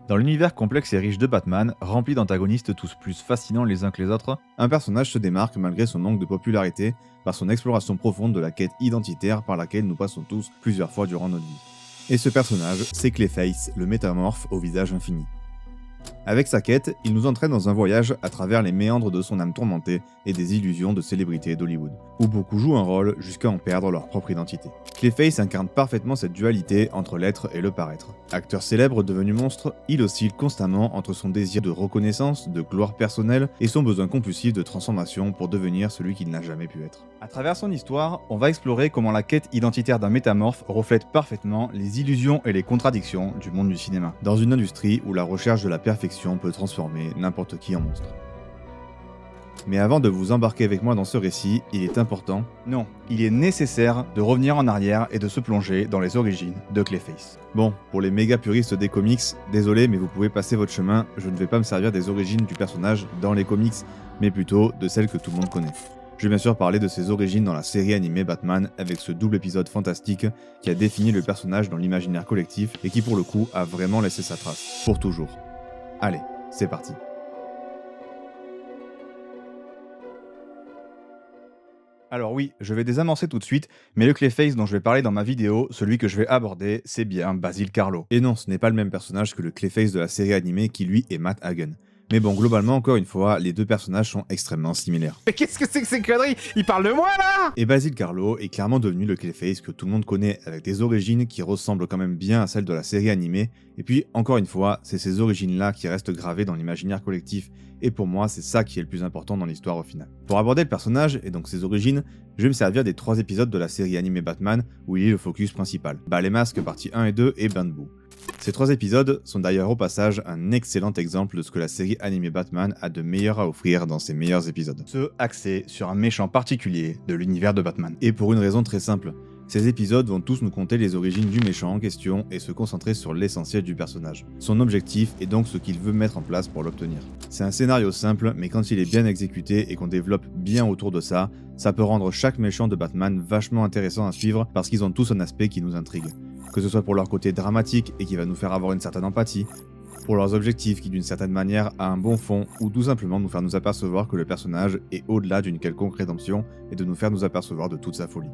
Dans l'univers complexe et riche de Batman, rempli d'antagonistes tous plus fascinants les uns que les autres, un personnage se démarque malgré son manque de popularité par son exploration profonde de la quête identitaire par laquelle nous passons tous plusieurs fois durant notre vie. Et ce personnage, c'est Clayface, le métamorphe au visage infini. Avec sa quête, il nous entraîne dans un voyage à travers les méandres de son âme tourmentée et des illusions de célébrités d'Hollywood, où beaucoup jouent un rôle jusqu'à en perdre leur propre identité. Clayface incarne parfaitement cette dualité entre l'être et le paraître. Acteur célèbre devenu monstre, il oscille constamment entre son désir de reconnaissance, de gloire personnelle et son besoin compulsif de transformation pour devenir celui qu'il n'a jamais pu être. À travers son histoire, on va explorer comment la quête identitaire d'un métamorphe reflète parfaitement les illusions et les contradictions du monde du cinéma, dans une industrie où la recherche de la perfection peut transformer n'importe qui en monstre. Mais avant de vous embarquer avec moi dans ce récit, il est important, non, il est nécessaire de revenir en arrière et de se plonger dans les origines de Clayface. Bon, pour les méga puristes des comics, désolé mais vous pouvez passer votre chemin, je ne vais pas me servir des origines du personnage dans les comics, mais plutôt de celles que tout le monde connaît. Je vais bien sûr parler de ses origines dans la série animée Batman avec ce double épisode fantastique qui a défini le personnage dans l'imaginaire collectif et qui pour le coup a vraiment laissé sa trace, pour toujours. Allez, c'est parti. Alors oui, je vais désamorcer tout de suite, mais le Clayface dont je vais parler dans ma vidéo, celui que je vais aborder, c'est bien Basil Karlo. Et non, ce n'est pas le même personnage que le Clayface de la série animée qui lui est Matt Hagen. Mais bon, globalement, encore une fois, les deux personnages sont extrêmement similaires. Mais qu'est-ce que c'est que ces conneries? Il parle de moi là? Et Basil Karlo est clairement devenu le Clayface que tout le monde connaît avec des origines qui ressemblent quand même bien à celles de la série animée, et puis encore une fois, c'est ces origines-là qui restent gravées dans l'imaginaire collectif, et pour moi, c'est ça qui est le plus important dans l'histoire au final. Pour aborder le personnage, et donc ses origines, je vais me servir des 3 épisodes de la série animée Batman, où il est le focus principal. Bas les masques partie 1 et 2 et Bain de boue. Ces 3 épisodes sont d'ailleurs au passage un excellent exemple de ce que la série animée Batman a de meilleur à offrir dans ses meilleurs épisodes. Ceux axés sur un méchant particulier de l'univers de Batman. Et pour une raison très simple, ces épisodes vont tous nous conter les origines du méchant en question et se concentrer sur l'essentiel du personnage. Son objectif est donc ce qu'il veut mettre en place pour l'obtenir. C'est un scénario simple, mais quand il est bien exécuté et qu'on développe bien autour de ça, ça peut rendre chaque méchant de Batman vachement intéressant à suivre parce qu'ils ont tous un aspect qui nous intrigue. Que ce soit pour leur côté dramatique et qui va nous faire avoir une certaine empathie, pour leurs objectifs qui d'une certaine manière a un bon fond, ou tout simplement nous faire nous apercevoir que le personnage est au-delà d'une quelconque rédemption et de nous faire nous apercevoir de toute sa folie.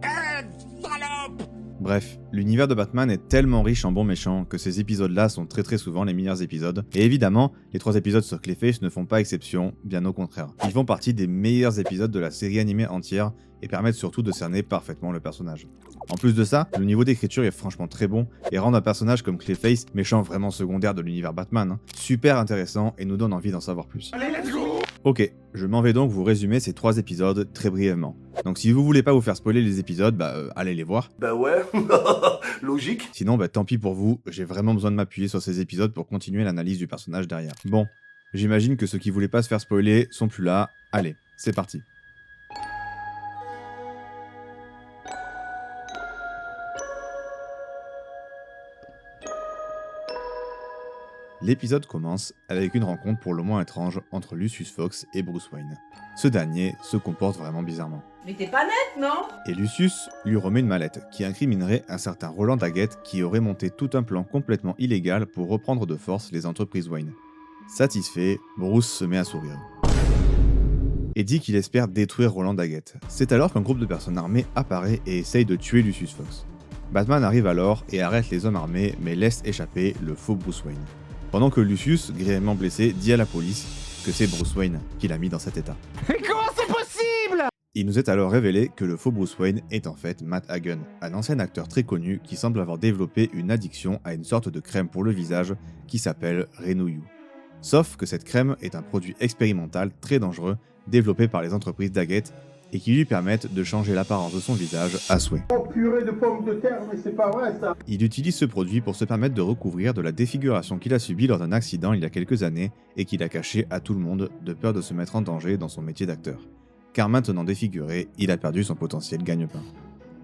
Bref, l'univers de Batman est tellement riche en bons méchants que ces épisodes-là sont très souvent les meilleurs épisodes, et évidemment, les 3 épisodes sur Clayface ne font pas exception, bien au contraire. Ils font partie des meilleurs épisodes de la série animée entière, et permettent surtout de cerner parfaitement le personnage. En plus de ça, le niveau d'écriture est franchement très bon, et rend un personnage comme Clayface, méchant vraiment secondaire de l'univers Batman, super intéressant et nous donne envie d'en savoir plus. Allez, let's go! Ok, je m'en vais donc vous résumer ces 3 épisodes très brièvement. Donc si vous voulez pas vous faire spoiler les épisodes, allez les voir. Bah ouais, logique. Sinon, tant pis pour vous, j'ai vraiment besoin de m'appuyer sur ces épisodes pour continuer l'analyse du personnage derrière. Bon, j'imagine que ceux qui voulaient pas se faire spoiler sont plus là. Allez, c'est parti. L'épisode commence avec une rencontre pour le moins étrange entre Lucius Fox et Bruce Wayne. Ce dernier se comporte vraiment bizarrement. Mais t'es pas net, non? Et Lucius lui remet une mallette qui incriminerait un certain Roland Daggett qui aurait monté tout un plan complètement illégal pour reprendre de force les entreprises Wayne. Satisfait, Bruce se met à sourire. Et dit qu'il espère détruire Roland Daggett. C'est alors qu'un groupe de personnes armées apparaît et essaye de tuer Lucius Fox. Batman arrive alors et arrête les hommes armés mais laisse échapper le faux Bruce Wayne. Pendant que Lucius, grièvement blessé, dit à la police que c'est Bruce Wayne qui l'a mis dans cet état. Mais comment c'est possible? Il nous est alors révélé que le faux Bruce Wayne est en fait Matt Hagen, un ancien acteur très connu qui semble avoir développé une addiction à une sorte de crème pour le visage qui s'appelle Renouillou. Sauf que cette crème est un produit expérimental très dangereux développé par les entreprises Daggett et qui lui permettent de changer l'apparence de son visage à souhait. Oh purée de pommes de terre, mais c'est pas vrai ça. Il utilise ce produit pour se permettre de recouvrir de la défiguration qu'il a subie lors d'un accident il y a quelques années et qu'il a caché à tout le monde de peur de se mettre en danger dans son métier d'acteur. Car maintenant défiguré, il a perdu son potentiel gagne-pain.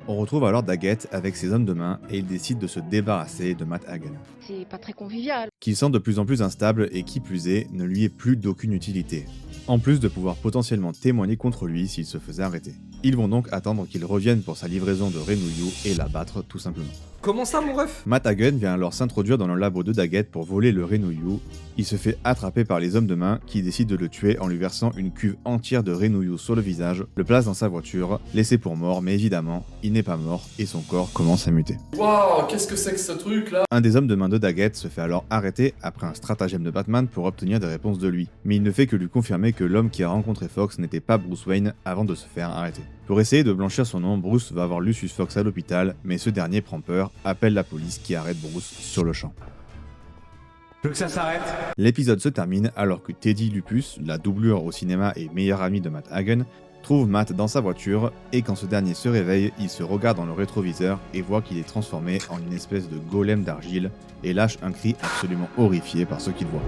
On retrouve alors Daggett avec ses hommes de main et il décide de se débarrasser de Matt Hagen. C'est pas très convivial. Qu'il sent de plus en plus instable et qui plus est, ne lui est plus d'aucune utilité. En plus de pouvoir potentiellement témoigner contre lui s'il se faisait arrêter. Ils vont donc attendre qu'il revienne pour sa livraison de Renouillou et l'abattre tout simplement. Comment ça, mon ref? Matt Hagen vient alors s'introduire dans le labo de Daggett pour voler le Renouillou. Il se fait attraper par les hommes de main qui décident de le tuer en lui versant une cuve entière de Renouillou sur le visage, le place dans sa voiture, laissé pour mort, mais évidemment, il n'est pas mort et son corps commence à muter. Waouh, qu'est-ce que c'est que ce truc là? Un des hommes de main de Daggett se fait alors arrêter après un stratagème de Batman pour obtenir des réponses de lui, mais il ne fait que lui confirmer que l'homme qui a rencontré Fox n'était pas Bruce Wayne avant de se faire arrêter. Pour essayer de blanchir son nom, Bruce va voir Lucius Fox à l'hôpital, mais ce dernier prend peur, appelle la police qui arrête Bruce sur le champ. Je veux que ça s'arrête. L'épisode se termine alors que Teddy Lupus, la doublure au cinéma et meilleur ami de Matt Hagen, trouve Matt dans sa voiture et quand ce dernier se réveille, il se regarde dans le rétroviseur et voit qu'il est transformé en une espèce de golem d'argile et lâche un cri absolument horrifié par ce qu'il voit.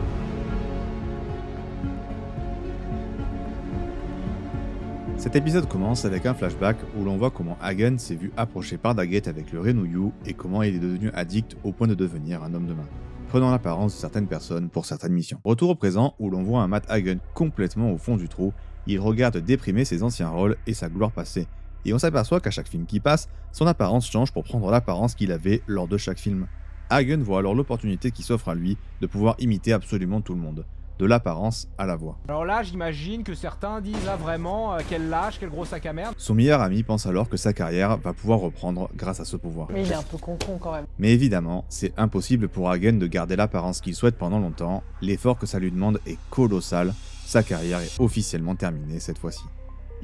Cet épisode commence avec un flashback où l'on voit comment Hagen s'est vu approché par Daggett avec le Renouillou et comment il est devenu addict au point de devenir un homme de main, prenant l'apparence de certaines personnes pour certaines missions. Retour au présent où l'on voit un Matt Hagen complètement au fond du trou, il regarde déprimer ses anciens rôles et sa gloire passée, et on s'aperçoit qu'à chaque film qui passe, son apparence change pour prendre l'apparence qu'il avait lors de chaque film. Hagen voit alors l'opportunité qui s'offre à lui de pouvoir imiter absolument tout le monde, de l'apparence à la voix. Alors là, j'imagine que certains disent là vraiment quel lâche, quel gros sac à merde. Son meilleur ami pense alors que sa carrière va pouvoir reprendre grâce à ce pouvoir. Mais il est un peu con quand même. Mais évidemment, c'est impossible pour Hagen de garder l'apparence qu'il souhaite pendant longtemps, l'effort que ça lui demande est colossal, sa carrière est officiellement terminée cette fois-ci.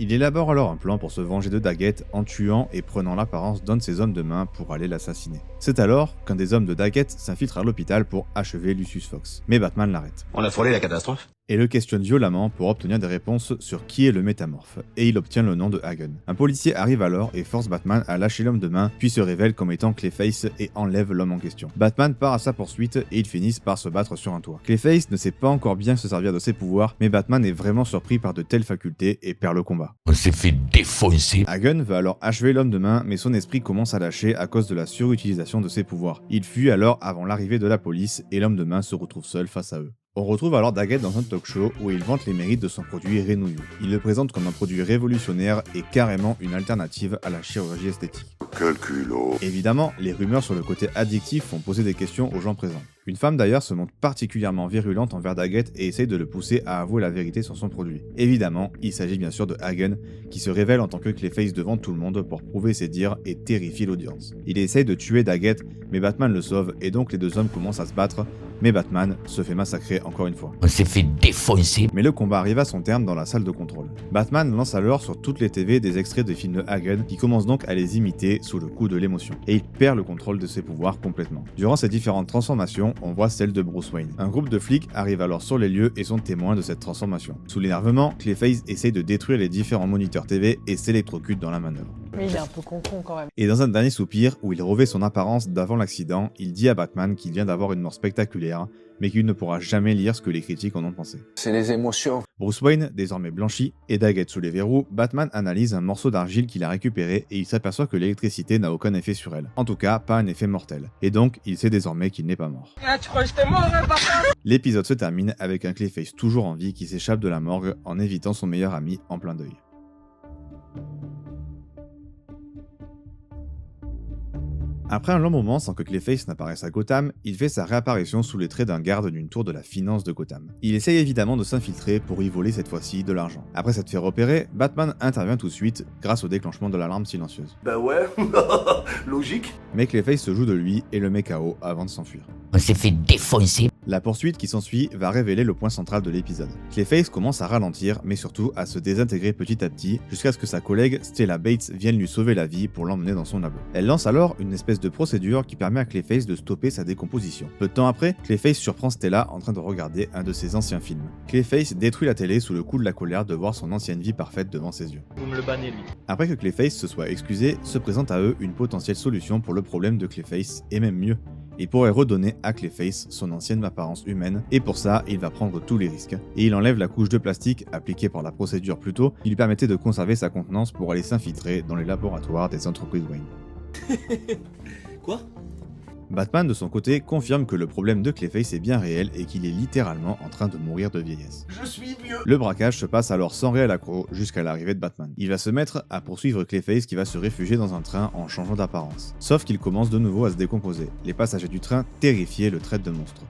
Il élabore alors un plan pour se venger de Daggett en tuant et prenant l'apparence d'un de ses hommes de main pour aller l'assassiner. C'est alors qu'un des hommes de Daggett s'infiltre à l'hôpital pour achever Lucius Fox. Mais Batman l'arrête. On a frôlé la catastrophe. Et le questionne violemment pour obtenir des réponses sur qui est le métamorphe, et il obtient le nom de Hagen. Un policier arrive alors et force Batman à lâcher l'homme de main, puis se révèle comme étant Clayface et enlève l'homme en question. Batman part à sa poursuite et ils finissent par se battre sur un toit. Clayface ne sait pas encore bien se servir de ses pouvoirs, mais Batman est vraiment surpris par de telles facultés et perd le combat. On s'est fait défoncer. Hagen va alors achever l'homme de main, mais son esprit commence à lâcher à cause de la surutilisation de ses pouvoirs. Il fuit alors avant l'arrivée de la police et l'homme de main se retrouve seul face à eux. On retrouve alors Daggett dans un talk show où il vante les mérites de son produit Renouillou. Il le présente comme un produit révolutionnaire et carrément une alternative à la chirurgie esthétique. Quel culot. Évidemment, les rumeurs sur le côté addictif font poser des questions aux gens présents. Une femme d'ailleurs se montre particulièrement virulente envers Daggett et essaye de le pousser à avouer la vérité sur son produit. Évidemment, il s'agit bien sûr de Hagen, qui se révèle en tant que Clayface devant tout le monde pour prouver ses dires et terrifier l'audience. Il essaye de tuer Daggett, mais Batman le sauve et donc les deux hommes commencent à se battre, mais Batman se fait massacrer encore une fois. On s'est fait défoncer. Mais le combat arrive à son terme dans la salle de contrôle. Batman lance alors sur toutes les TV des extraits de films de Hagen qui commence donc à les imiter sous le coup de l'émotion. Et il perd le contrôle de ses pouvoirs complètement. Durant ces différentes transformations, on voit celle de Bruce Wayne. Un groupe de flics arrive alors sur les lieux et sont témoins de cette transformation. Sous l'énervement, Clayface essaye de détruire les différents moniteurs TV et s'électrocute dans la manœuvre. Mais il est un peu con quand même. Et dans un dernier soupir, où il revêt son apparence d'avant l'accident, il dit à Batman qu'il vient d'avoir une mort spectaculaire, mais qu'il ne pourra jamais lire ce que les critiques en ont pensé. C'est les émotions. Bruce Wayne, désormais blanchi, et Daggett sous les verrous, Batman analyse un morceau d'argile qu'il a récupéré et il s'aperçoit que l'électricité n'a aucun effet sur elle. En tout cas, pas un effet mortel. Et donc, il sait désormais qu'il n'est pas mort. Tu crois que j'étais mort, hein, papa? L'épisode se termine avec un Clayface toujours en vie qui s'échappe de la morgue en évitant son meilleur ami en plein deuil. Après un long moment sans que Clayface n'apparaisse à Gotham, il fait sa réapparition sous les traits d'un garde d'une tour de la finance de Gotham. Il essaye évidemment de s'infiltrer pour y voler cette fois-ci de l'argent. Après s'être fait repérer, Batman intervient tout de suite grâce au déclenchement de l'alarme silencieuse. Bah ouais, logique. Mais Clayface se joue de lui et le met KO avant de s'enfuir. On s'est fait défoncer. La poursuite qui s'ensuit va révéler le point central de l'épisode. Clayface commence à ralentir, mais surtout à se désintégrer petit à petit, jusqu'à ce que sa collègue Stella Bates vienne lui sauver la vie pour l'emmener dans son labo. Elle lance alors une espèce de procédure qui permet à Clayface de stopper sa décomposition. Peu de temps après, Clayface surprend Stella en train de regarder un de ses anciens films. Clayface détruit la télé sous le coup de la colère de voir son ancienne vie parfaite devant ses yeux. Vous me le bannez, lui. Après que Clayface se soit excusé, se présente à eux une potentielle solution pour le problème de Clayface, et même mieux. Il pourrait redonner à Clayface son ancienne apparence humaine, et pour ça, il va prendre tous les risques. Et il enlève la couche de plastique appliquée par la procédure plus tôt, qui lui permettait de conserver sa contenance pour aller s'infiltrer dans les laboratoires des entreprises Wayne. Quoi? Batman de son côté confirme que le problème de Clayface est bien réel et qu'il est littéralement en train de mourir de vieillesse. Je suis vieux. Le braquage se passe alors sans réel accroc jusqu'à l'arrivée de Batman. Il va se mettre à poursuivre Clayface qui va se réfugier dans un train en changeant d'apparence. Sauf qu'il commence de nouveau à se décomposer. Les passagers du train, terrifiés, le traitent de monstre.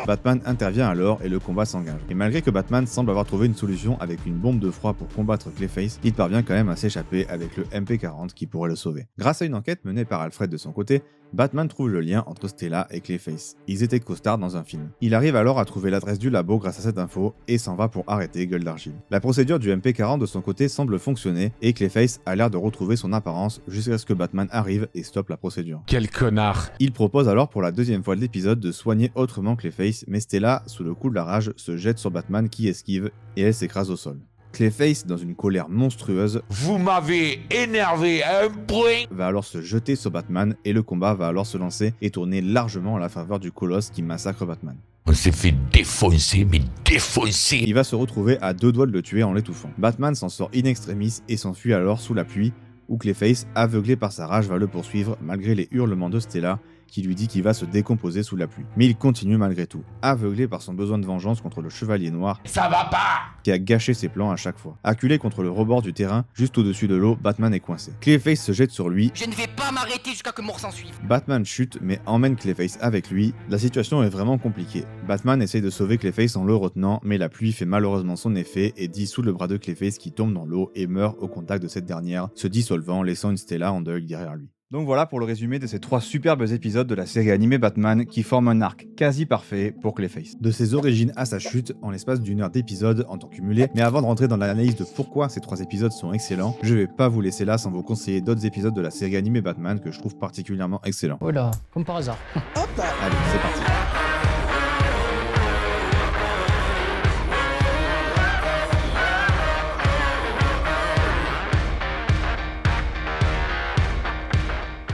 Batman intervient alors et le combat s'engage. Et malgré que Batman semble avoir trouvé une solution avec une bombe de froid pour combattre Clayface, il parvient quand même à s'échapper avec le MP40 qui pourrait le sauver. Grâce à une enquête menée par Alfred de son côté, Batman trouve le lien entre Stella et Clayface. Ils étaient costards dans un film. Il arrive alors à trouver l'adresse du labo grâce à cette info et s'en va pour arrêter Gueule d'Argile. La procédure du MP40 de son côté semble fonctionner et Clayface a l'air de retrouver son apparence jusqu'à ce que Batman arrive et stoppe la procédure. Quel connard. Il propose alors pour la deuxième fois de l'épisode de soigner autrement Clayface, mais Stella, sous le coup de la rage, se jette sur Batman qui esquive et elle s'écrase au sol. Clayface, dans une colère monstrueuse, Vous m'avez énervé à un point. va alors se jeter sur Batman et le combat va alors se lancer et tourner largement à la faveur du colosse qui massacre Batman. On s'est fait défoncer, mais défoncer. Il va se retrouver à deux doigts de le tuer en l'étouffant. Batman s'en sort in extremis et s'enfuit alors sous la pluie, où Clayface, aveuglé par sa rage, va le poursuivre malgré les hurlements de Stella, qui lui dit qu'il va se décomposer sous la pluie. Mais il continue malgré tout, aveuglé par son besoin de vengeance contre le Chevalier Noir, Ça va pas. qui a gâché ses plans à chaque fois. Acculé contre le rebord du terrain, juste au-dessus de l'eau, Batman est coincé. Clayface se jette sur lui, Je ne vais pas m'arrêter jusqu'à que mort s'en suive. Batman chute mais emmène Clayface avec lui. La situation est vraiment compliquée. Batman essaye de sauver Clayface en le retenant, mais la pluie fait malheureusement son effet et dissout le bras de Clayface qui tombe dans l'eau et meurt au contact de cette dernière, se dissolvant, laissant une Stella en deuil derrière lui. Donc voilà pour le résumé de ces 3 superbes épisodes de la série animée Batman qui forment un arc quasi parfait pour Clayface. De ses origines à sa chute, en l'espace d'une heure d'épisode en temps cumulé, mais avant de rentrer dans l'analyse de pourquoi ces 3 épisodes sont excellents, je vais pas vous laisser là sans vous conseiller d'autres épisodes de la série animée Batman que je trouve particulièrement excellents. Voilà, comme par hasard. Allez, c'est parti.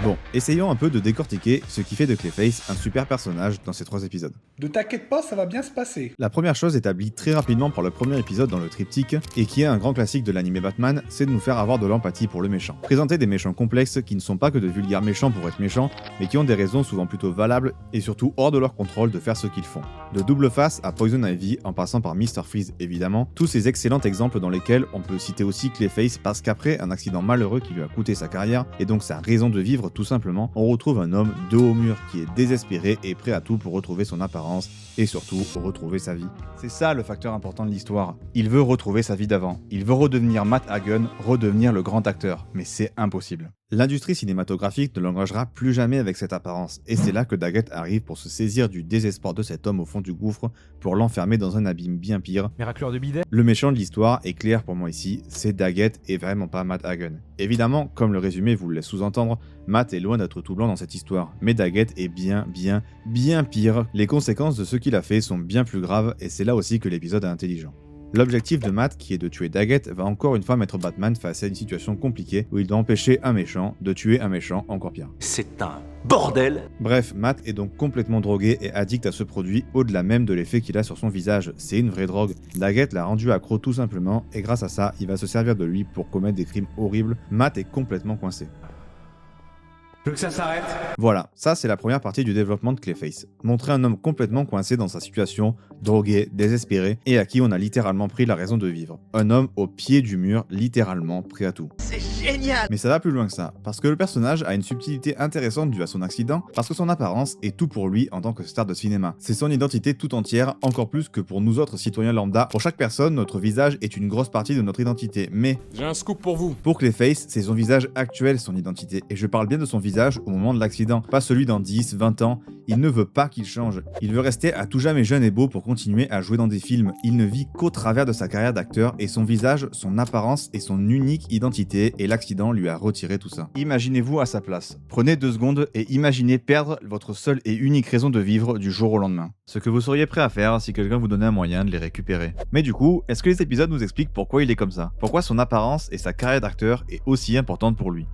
Bon, essayons un peu de décortiquer ce qui fait de Clayface un super personnage dans ces 3 épisodes. Ne t'inquiète pas, ça va bien se passer. La première chose établie très rapidement par le premier épisode dans le triptyque, et qui est un grand classique de l'animé Batman, c'est de nous faire avoir de l'empathie pour le méchant. Présenter des méchants complexes qui ne sont pas que de vulgaires méchants pour être méchants, mais qui ont des raisons souvent plutôt valables et surtout hors de leur contrôle de faire ce qu'ils font. De Double Face à Poison Ivy, en passant par Mr. Freeze évidemment, tous ces excellents exemples dans lesquels on peut citer aussi Clayface parce qu'après un accident malheureux qui lui a coûté sa carrière, et donc sa raison de vivre tout simplement, on retrouve un homme dos au mur qui est désespéré et prêt à tout pour retrouver son apparence et surtout retrouver sa vie. C'est ça le facteur important de l'histoire. Il veut retrouver sa vie d'avant. Il veut redevenir Matt Hagen, redevenir le grand acteur, mais c'est impossible. L'industrie cinématographique ne l'engagera plus jamais avec cette apparence, et c'est là que Daggett arrive pour se saisir du désespoir de cet homme au fond du gouffre pour l'enfermer dans un abîme bien pire. Miraculeur de bidet. Le méchant de l'histoire est clair pour moi ici, c'est Daggett et vraiment pas Matt Hagen. Évidemment, comme le résumé vous le laisse sous-entendre, Matt est loin d'être tout blanc dans cette histoire, mais Daggett est bien pire. Les conséquences de ce qu'il a fait sont bien plus graves, et c'est là aussi que l'épisode est intelligent. L'objectif de Matt, qui est de tuer Daggett, va encore une fois mettre Batman face à une situation compliquée où il doit empêcher un méchant de tuer un méchant encore pire. C'est un bordel. Bref, Matt est donc complètement drogué et addict à ce produit au-delà même de l'effet qu'il a sur son visage. C'est une vraie drogue. Daggett l'a rendu accro tout simplement et grâce à ça, il va se servir de lui pour commettre des crimes horribles. Matt est complètement coincé. Je veux que ça s'arrête. Voilà, ça c'est la première partie du développement de Clayface. Montrer un homme complètement coincé dans sa situation, drogué, désespéré, et à qui on a littéralement pris la raison de vivre. Un homme au pied du mur, littéralement prêt à tout. C'est génial. Mais ça va plus loin que ça, parce que le personnage a une subtilité intéressante due à son accident, parce que son apparence est tout pour lui en tant que star de cinéma. C'est son identité tout entière, encore plus que pour nous autres citoyens lambda. Pour chaque personne, notre visage est une grosse partie de notre identité, mais J'ai un scoop pour vous. pour Clayface, c'est son visage actuel son identité, et je parle bien de son visage au moment de l'accident, pas celui dans 10, 20 ans. Il ne veut pas qu'il change. Il veut rester à tout jamais jeune et beau pour continuer à jouer dans des films. Il ne vit qu'au travers de sa carrière d'acteur, et son visage, son apparence et son unique identité, et l'accident lui a retiré tout ça. Imaginez-vous à sa place. Prenez 2 secondes et imaginez perdre votre seule et unique raison de vivre du jour au lendemain. Ce que vous seriez prêt à faire si quelqu'un vous donnait un moyen de les récupérer. Mais du coup, est-ce que les épisodes nous expliquent pourquoi il est comme ça? Pourquoi son apparence et sa carrière d'acteur est aussi importante pour lui?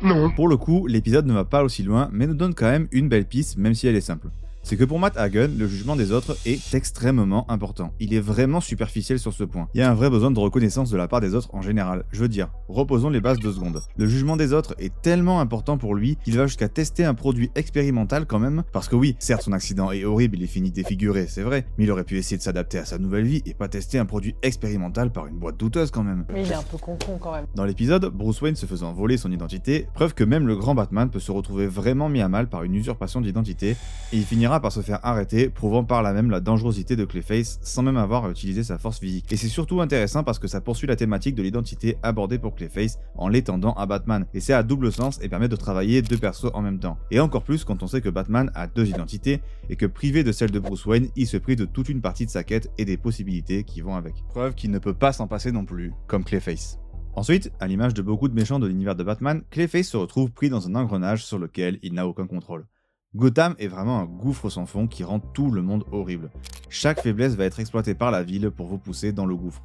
Non. Pour le coup, l'épisode ne va pas aussi loin, mais nous donne quand même une belle piste, même si elle est simple. C'est que pour Matt Hagen, le jugement des autres est extrêmement important. Il est vraiment superficiel sur ce point. Il y a un vrai besoin de reconnaissance de la part des autres en général. Je veux dire, reposons les bases 2 secondes. Le jugement des autres est tellement important pour lui qu'il va jusqu'à tester un produit expérimental quand même, parce que oui, certes son accident est horrible, il est fini défiguré, c'est vrai, mais il aurait pu essayer de s'adapter à sa nouvelle vie et pas tester un produit expérimental par une boîte douteuse quand même. Mais il est un peu con quand même. Dans l'épisode, Bruce Wayne se faisant voler son identité, preuve que même le grand Batman peut se retrouver vraiment mis à mal par une usurpation d'identité, et il finira par se faire arrêter, prouvant par là même la dangerosité de Clayface sans même avoir à utiliser sa force physique. Et c'est surtout intéressant parce que ça poursuit la thématique de l'identité abordée pour Clayface en l'étendant à Batman, et c'est à double sens et permet de travailler 2 persos en même temps. Et encore plus quand on sait que Batman a 2 identités, et que privé de celle de Bruce Wayne, il se prive de toute une partie de sa quête et des possibilités qui vont avec. Preuve qu'il ne peut pas s'en passer non plus, comme Clayface. Ensuite, à l'image de beaucoup de méchants de l'univers de Batman, Clayface se retrouve pris dans un engrenage sur lequel il n'a aucun contrôle. Gotham est vraiment un gouffre sans fond qui rend tout le monde horrible. Chaque faiblesse va être exploitée par la ville pour vous pousser dans le gouffre.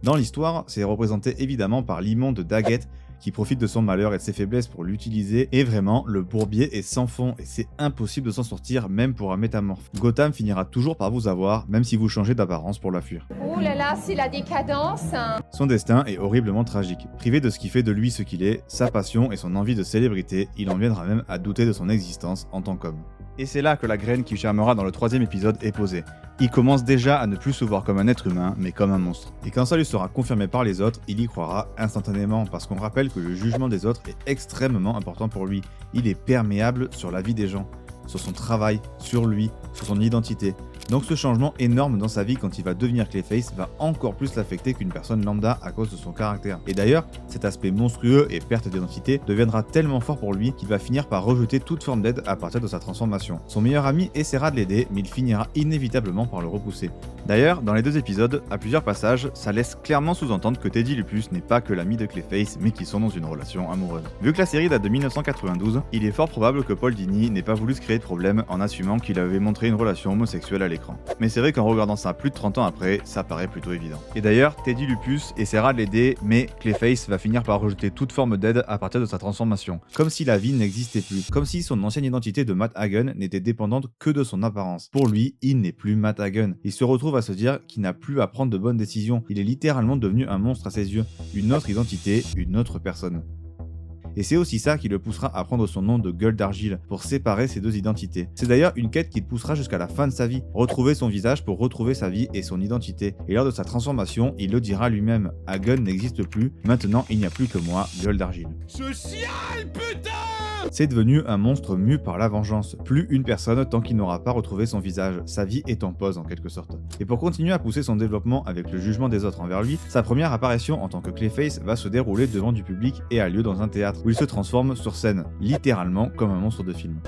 Dans l'histoire, c'est représenté évidemment par l'immonde Daggett qui profite de son malheur et de ses faiblesses pour l'utiliser, et vraiment, le bourbier est sans fond et c'est impossible de s'en sortir même pour un métamorphe. Gotham finira toujours par vous avoir, même si vous changez d'apparence pour la fuir. Ouh là là, c'est la décadence. Son destin est horriblement tragique. Privé de ce qui fait de lui ce qu'il est, sa passion et son envie de célébrité, il en viendra même à douter de son existence en tant qu'homme. Et c'est là que la graine qui germera dans le 3e épisode est posée. Il commence déjà à ne plus se voir comme un être humain, mais comme un monstre. Et quand ça lui sera confirmé par les autres, il y croira instantanément, parce qu'on rappelle que le jugement des autres est extrêmement important pour lui. Il est perméable sur la vie des gens, sur son travail, sur lui, sur son identité. Donc ce changement énorme dans sa vie quand il va devenir Clayface va encore plus l'affecter qu'une personne lambda à cause de son caractère. Et d'ailleurs, cet aspect monstrueux et perte d'identité deviendra tellement fort pour lui qu'il va finir par rejeter toute forme d'aide à partir de sa transformation. Son meilleur ami essaiera de l'aider, mais il finira inévitablement par le repousser. D'ailleurs, dans les 2 épisodes, à plusieurs passages, ça laisse clairement sous-entendre que Teddy Lupus n'est pas que l'ami de Clayface, mais qu'ils sont dans une relation amoureuse. Vu que la série date de 1992, il est fort probable que Paul Dini n'ait pas voulu se créer de problème en assumant qu'il avait montré une relation homosexuelle à l'écran. Mais c'est vrai qu'en regardant ça plus de 30 ans après, ça paraît plutôt évident. Et d'ailleurs, Teddy Lupus essaiera de l'aider, mais Clayface va finir par rejeter toute forme d'aide à partir de sa transformation. Comme si la vie n'existait plus, comme si son ancienne identité de Matt Hagen n'était dépendante que de son apparence. Pour lui, il n'est plus Matt Hagen. Il se retrouve à se dire qu'il n'a plus à prendre de bonnes décisions. Il est littéralement devenu un monstre à ses yeux. Une autre identité, une autre personne. Et c'est aussi ça qui le poussera à prendre son nom de gueule d'argile pour séparer ces 2 identités. C'est d'ailleurs une quête qui le poussera jusqu'à la fin de sa vie, retrouver son visage pour retrouver sa vie et son identité. Et lors de sa transformation, il le dira lui-même, Hagen n'existe plus, maintenant il n'y a plus que moi, gueule d'argile. C'est devenu un monstre mu par la vengeance, plus une personne tant qu'il n'aura pas retrouvé son visage, sa vie est en pause en quelque sorte. Et pour continuer à pousser son développement avec le jugement des autres envers lui, sa première apparition en tant que Clayface va se dérouler devant du public et a lieu dans un théâtre, où il se transforme sur scène, littéralement comme un monstre de film.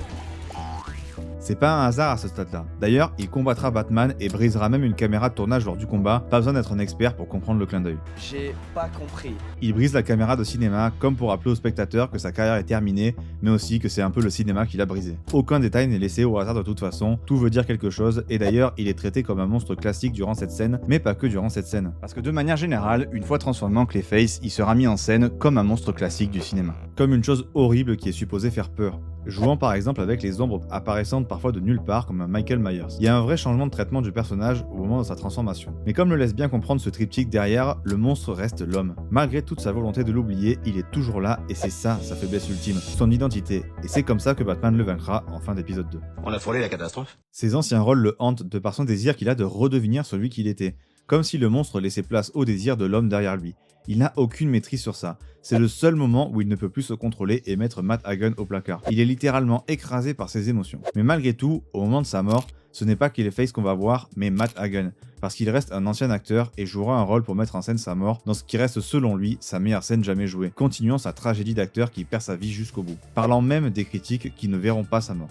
C'est pas un hasard à ce stade-là. D'ailleurs, il combattra Batman et brisera même une caméra de tournage lors du combat, pas besoin d'être un expert pour comprendre le clin d'œil. J'ai pas compris. Il brise la caméra de cinéma comme pour rappeler au spectateur que sa carrière est terminée, mais aussi que c'est un peu le cinéma qui l'a brisé. Aucun détail n'est laissé au hasard de toute façon, tout veut dire quelque chose, et d'ailleurs, il est traité comme un monstre classique durant cette scène, mais pas que durant cette scène. Parce que de manière générale, une fois transformé en Clayface, il sera mis en scène comme un monstre classique du cinéma. Comme une chose horrible qui est supposée faire peur. Jouant par exemple avec les ombres apparaissantes parfois de nulle part comme un Michael Myers. Il y a un vrai changement de traitement du personnage au moment de sa transformation. Mais comme le laisse bien comprendre ce triptyque derrière, le monstre reste l'homme. Malgré toute sa volonté de l'oublier, il est toujours là et c'est ça sa faiblesse ultime, son identité. Et c'est comme ça que Batman le vaincra en fin d'épisode 2. On a frôlé la catastrophe. Ses anciens rôles le hantent de par son désir qu'il a de redevenir celui qu'il était. Comme si le monstre laissait place au désir de l'homme derrière lui. Il n'a aucune maîtrise sur ça. C'est le seul moment où il ne peut plus se contrôler et mettre Matt Hagen au placard. Il est littéralement écrasé par ses émotions. Mais malgré tout, au moment de sa mort, ce n'est pas Clayface qu'on va voir, mais Matt Hagen. Parce qu'il reste un ancien acteur et jouera un rôle pour mettre en scène sa mort dans ce qui reste selon lui sa meilleure scène jamais jouée, continuant sa tragédie d'acteur qui perd sa vie jusqu'au bout. Parlant même des critiques qui ne verront pas sa mort.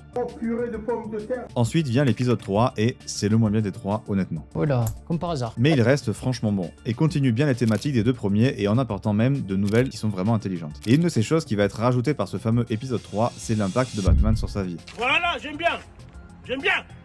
Ensuite vient l'épisode 3 et c'est le moins bien des 3 honnêtement. Voilà, comme par hasard. Mais il reste franchement bon, et continue bien les thématiques des 2 premiers et en apportant même de nouvelles qui sont vraiment intelligentes. Et une de ces choses qui va être rajoutée par ce fameux épisode 3, c'est l'impact de Batman sur sa vie. Voilà, j'aime bien.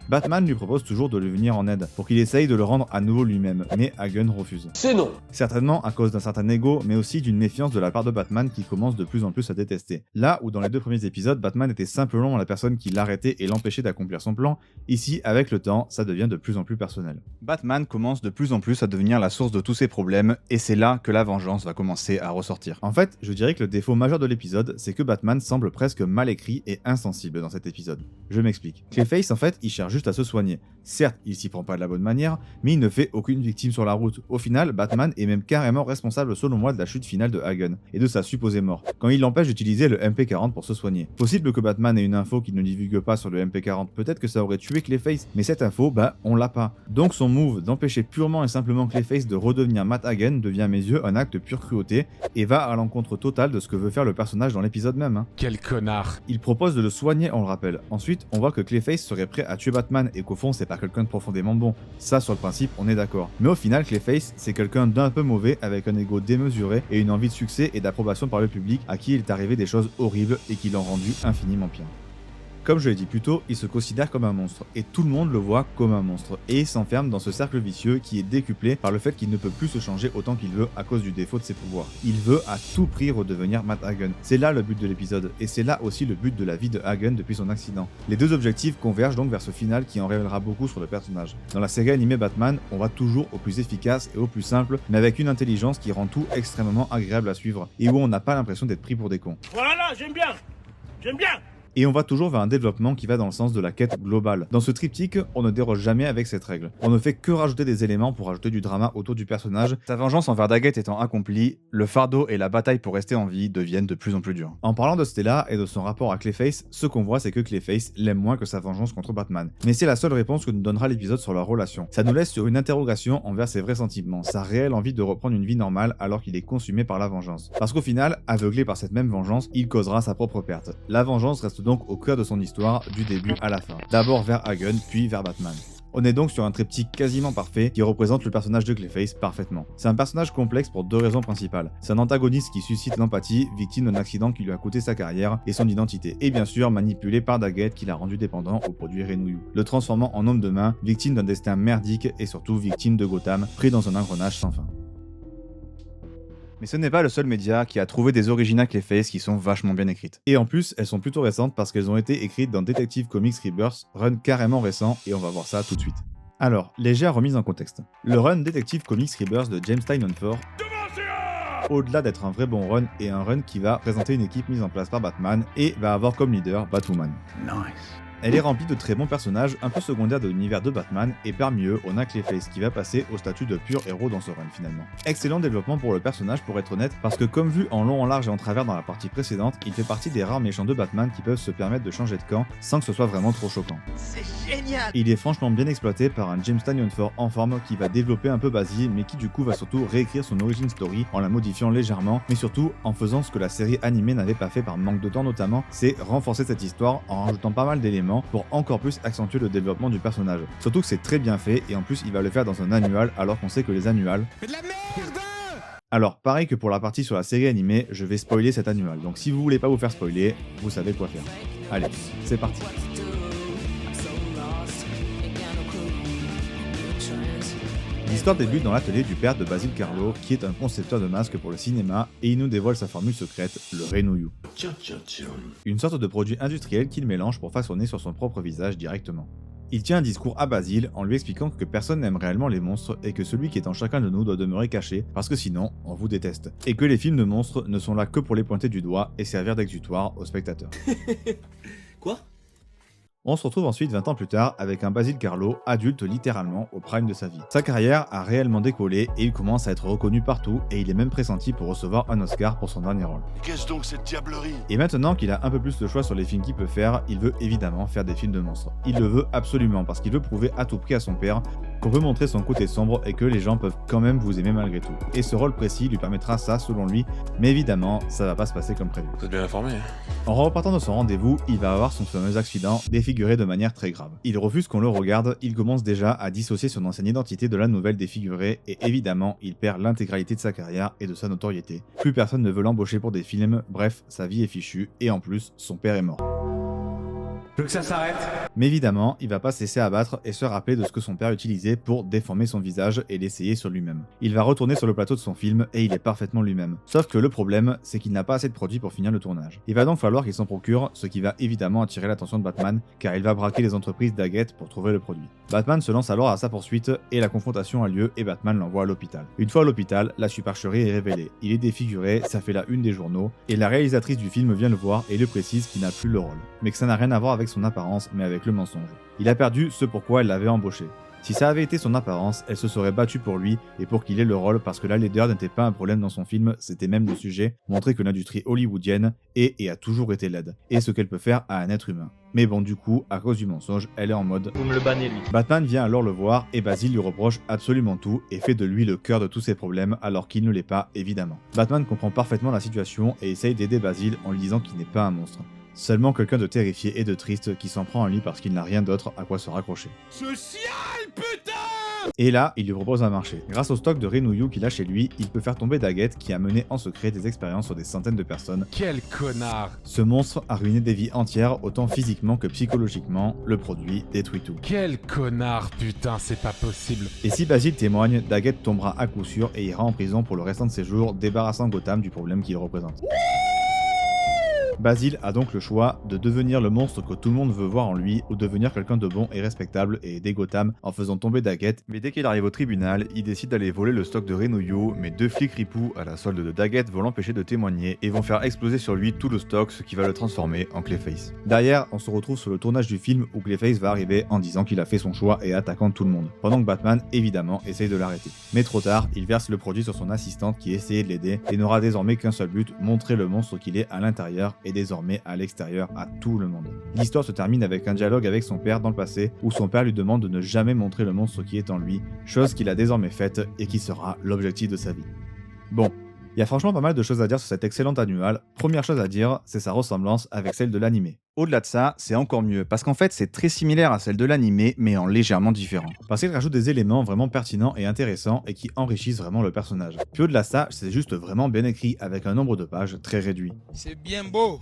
Batman lui propose toujours de lui venir en aide, pour qu'il essaye de le rendre à nouveau lui-même, mais Hagen refuse. C'est non. Certainement à cause d'un certain ego, mais aussi d'une méfiance de la part de Batman qui commence de plus en plus à détester. Là où dans les 2 premiers épisodes, Batman était simplement la personne qui l'arrêtait et l'empêchait d'accomplir son plan, ici, avec le temps, ça devient de plus en plus personnel. Batman commence de plus en plus à devenir la source de tous ses problèmes, et c'est là que la vengeance va commencer à ressortir. En fait, je dirais que le défaut majeur de l'épisode, c'est que Batman semble presque mal écrit et insensible dans cet épisode. Je m'explique. Clayface, en fait, il cherche juste à se soigner. Certes, il s'y prend pas de la bonne manière, mais il ne fait aucune victime sur la route. Au final, Batman est même carrément responsable selon moi de la chute finale de Hagen, et de sa supposée mort, quand il l'empêche d'utiliser le MP40 pour se soigner. Possible que Batman ait une info qu'il ne divulgue pas sur le MP40, peut-être que ça aurait tué Clayface, mais cette info, on l'a pas. Donc son move d'empêcher purement et simplement Clayface de redevenir Matt Hagen devient à mes yeux un acte de pure cruauté, et va à l'encontre totale de ce que veut faire le personnage dans l'épisode même. Quel connard. Il propose de le soigner, on le rappelle. Ensuite, on voit que Clayface serait prêt à tuer Batman et qu'au fond, c'est pas quelqu'un de profondément bon. Ça, sur le principe, on est d'accord. Mais au final, Clayface, c'est quelqu'un d'un peu mauvais avec un ego démesuré et une envie de succès et d'approbation par le public à qui il est arrivé des choses horribles et qui l'ont rendu infiniment pire. Comme je l'ai dit plus tôt, il se considère comme un monstre, et tout le monde le voit comme un monstre, et il s'enferme dans ce cercle vicieux qui est décuplé par le fait qu'il ne peut plus se changer autant qu'il veut à cause du défaut de ses pouvoirs. Il veut à tout prix redevenir Matt Hagen. C'est là le but de l'épisode, et c'est là aussi le but de la vie de Hagen depuis son accident. Les 2 objectifs convergent donc vers ce final qui en révélera beaucoup sur le personnage. Dans la série animée Batman, on va toujours au plus efficace et au plus simple, mais avec une intelligence qui rend tout extrêmement agréable à suivre, et où on n'a pas l'impression d'être pris pour des cons. Voilà, j'aime bien. Et on va toujours vers un développement qui va dans le sens de la quête globale. Dans ce triptyque, on ne déroge jamais avec cette règle. On ne fait que rajouter des éléments pour ajouter du drama autour du personnage. Sa vengeance envers Daggett étant accomplie, le fardeau et la bataille pour rester en vie deviennent de plus en plus durs. En parlant de Stella et de son rapport à Clayface, ce qu'on voit c'est que Clayface l'aime moins que sa vengeance contre Batman. Mais c'est la seule réponse que nous donnera l'épisode sur leur relation. Ça nous laisse sur une interrogation envers ses vrais sentiments, sa réelle envie de reprendre une vie normale alors qu'il est consumé par la vengeance. Parce qu'au final, aveuglé par cette même vengeance, il causera sa propre perte. La vengeance reste donc au cœur de son histoire, du début à la fin. D'abord vers Hagen, puis vers Batman. On est donc sur un triptyque quasiment parfait qui représente le personnage de Clayface parfaitement. C'est un personnage complexe pour 2 raisons principales. C'est un antagoniste qui suscite l'empathie, victime d'un accident qui lui a coûté sa carrière et son identité, et bien sûr manipulé par Daggett qui l'a rendu dépendant aux produits Renouillou, le transformant en homme de main, victime d'un destin merdique et surtout victime de Gotham, pris dans un engrenage sans fin. Mais ce n'est pas le seul média qui a trouvé des originales Clayface qui sont vachement bien écrites. Et en plus, elles sont plutôt récentes parce qu'elles ont été écrites dans Detective Comics Rebirth, run carrément récent, et on va voir ça tout de suite. Alors, légère remise en contexte. Le run Detective Comics Rebirth de James Tynion IV, au-delà d'être un vrai bon run, est un run qui va présenter une équipe mise en place par Batman et va avoir comme leader Batwoman. Nice. Elle est remplie de très bons personnages un peu secondaires de l'univers de Batman, et parmi eux, on a Clayface qui va passer au statut de pur héros dans ce run finalement. Excellent développement pour le personnage pour être honnête, parce que comme vu en long, en large et en travers dans la partie précédente, il fait partie des rares méchants de Batman qui peuvent se permettre de changer de camp sans que ce soit vraiment trop choquant. C'est génial. Il est franchement bien exploité par un James Tynion IV en forme qui va développer un peu Basile, mais qui du coup va surtout réécrire son origin story en la modifiant légèrement, mais surtout en faisant ce que la série animée n'avait pas fait par manque de temps notamment, c'est renforcer cette histoire en rajoutant pas mal d'éléments pour encore plus accentuer le développement du personnage. Surtout que c'est très bien fait et en plus il va le faire dans un annual alors qu'on sait que les annuals... Mais de la merde. Alors pareil que pour la partie sur la série animée, je vais spoiler cet annual, donc si vous voulez pas vous faire spoiler, vous savez quoi faire. Allez, c'est parti. L'histoire débute dans l'atelier du père de Basil Carlo, qui est un concepteur de masques pour le cinéma, et il nous dévoile sa formule secrète, le Renouillou. Une sorte de produit industriel qu'il mélange pour façonner sur son propre visage directement. Il tient un discours à Basile en lui expliquant que personne n'aime réellement les monstres et que celui qui est en chacun de nous doit demeurer caché parce que sinon on vous déteste. Et que les films de monstres ne sont là que pour les pointer du doigt et servir d'exutoire aux spectateurs. Quoi ? On se retrouve ensuite 20 ans plus tard avec un Basil Carlo adulte littéralement au prime de sa vie. Sa carrière a réellement décollé et il commence à être reconnu partout et il est même pressenti pour recevoir un Oscar pour son dernier rôle. Qu'est-ce donc cette diablerie ? Et maintenant qu'il a un peu plus le choix sur les films qu'il peut faire, il veut évidemment faire des films de monstres. Il le veut absolument parce qu'il veut prouver à tout prix à son père qu'on peut montrer son côté sombre et que les gens peuvent quand même vous aimer malgré tout. Et ce rôle précis lui permettra ça selon lui, mais évidemment ça va pas se passer comme prévu. Vous êtes bien informé, hein ? En repartant de son rendez-vous, il va avoir son fameux accident défiguré de manière très grave. Il refuse qu'on le regarde, il commence déjà à dissocier son ancienne identité de la nouvelle défigurée et évidemment il perd l'intégralité de sa carrière et de sa notoriété. Plus personne ne veut l'embaucher pour des films, bref, sa vie est fichue et en plus, son père est mort. Je veux que ça s'arrête. Mais évidemment, il va pas se laisser abattre et se rappeler de ce que son père utilisait pour déformer son visage et l'essayer sur lui-même. Il va retourner sur le plateau de son film et il est parfaitement lui-même. Sauf que le problème, c'est qu'il n'a pas assez de produits pour finir le tournage. Il va donc falloir qu'il s'en procure, ce qui va évidemment attirer l'attention de Batman, car il va braquer les entreprises Daggett pour trouver le produit. Batman se lance alors à sa poursuite et la confrontation a lieu et Batman l'envoie à l'hôpital. Une fois à l'hôpital, la supercherie est révélée. Il est défiguré, ça fait la une des journaux, et la réalisatrice du film vient le voir et lui précise qu'il n'a plus le rôle. Mais que ça n'a rien à voir avec son apparence, mais avec le mensonge. Il a perdu ce pourquoi elle l'avait embauché. Si ça avait été son apparence, elle se serait battue pour lui et pour qu'il ait le rôle parce que la laideur n'était pas un problème dans son film, c'était même le sujet, montrer que l'industrie hollywoodienne est et a toujours été laide, et ce qu'elle peut faire à un être humain. Mais bon, du coup, à cause du mensonge, elle est en mode vous me le bannez lui. Batman vient alors le voir et Basil lui reproche absolument tout et fait de lui le cœur de tous ses problèmes alors qu'il ne l'est pas évidemment. Batman comprend parfaitement la situation et essaye d'aider Basil en lui disant qu'il n'est pas un monstre. Seulement quelqu'un de terrifié et de triste qui s'en prend à lui parce qu'il n'a rien d'autre à quoi se raccrocher. Social, putain! Et là, il lui propose un marché. Grâce au stock de Renouillou qu'il a chez lui, il peut faire tomber Daggett qui a mené en secret des expériences sur des centaines de personnes. Quel connard. Ce monstre a ruiné des vies entières, autant physiquement que psychologiquement. Le produit détruit tout. Quel connard, putain, c'est pas possible. Et si Basil témoigne, Daggett tombera à coup sûr et ira en prison pour le restant de ses jours, débarrassant Gotham du problème qu'il représente. Basil a donc le choix de devenir le monstre que tout le monde veut voir en lui ou devenir quelqu'un de bon et respectable et aider Gotham en faisant tomber Daggett, mais dès qu'il arrive au tribunal, il décide d'aller voler le stock de Renouillou, mais deux flics ripoux à la solde de Daggett vont l'empêcher de témoigner et vont faire exploser sur lui tout le stock, ce qui va le transformer en Clayface. Derrière, on se retrouve sur le tournage du film où Clayface va arriver en disant qu'il a fait son choix et attaquant tout le monde, pendant que Batman, évidemment, essaye de l'arrêter. Mais trop tard, il verse le produit sur son assistante qui essayait de l'aider et n'aura désormais qu'un seul but, montrer le monstre qu'il est à l'intérieur et désormais à l'extérieur à tout le monde. L'histoire se termine avec un dialogue avec son père dans le passé où son père lui demande de ne jamais montrer le monstre qui est en lui, chose qu'il a désormais faite et qui sera l'objectif de sa vie. Bon, il y a franchement pas mal de choses à dire sur cette excellente annual. Première chose à dire, c'est sa ressemblance avec celle de l'animé. Au-delà de ça, c'est encore mieux, parce qu'en fait c'est très similaire à celle de l'animé, mais en légèrement différent. Parce qu'il rajoute des éléments vraiment pertinents et intéressants et qui enrichissent vraiment le personnage. Puis au-delà de ça, c'est juste vraiment bien écrit, avec un nombre de pages très réduit. C'est bien beau.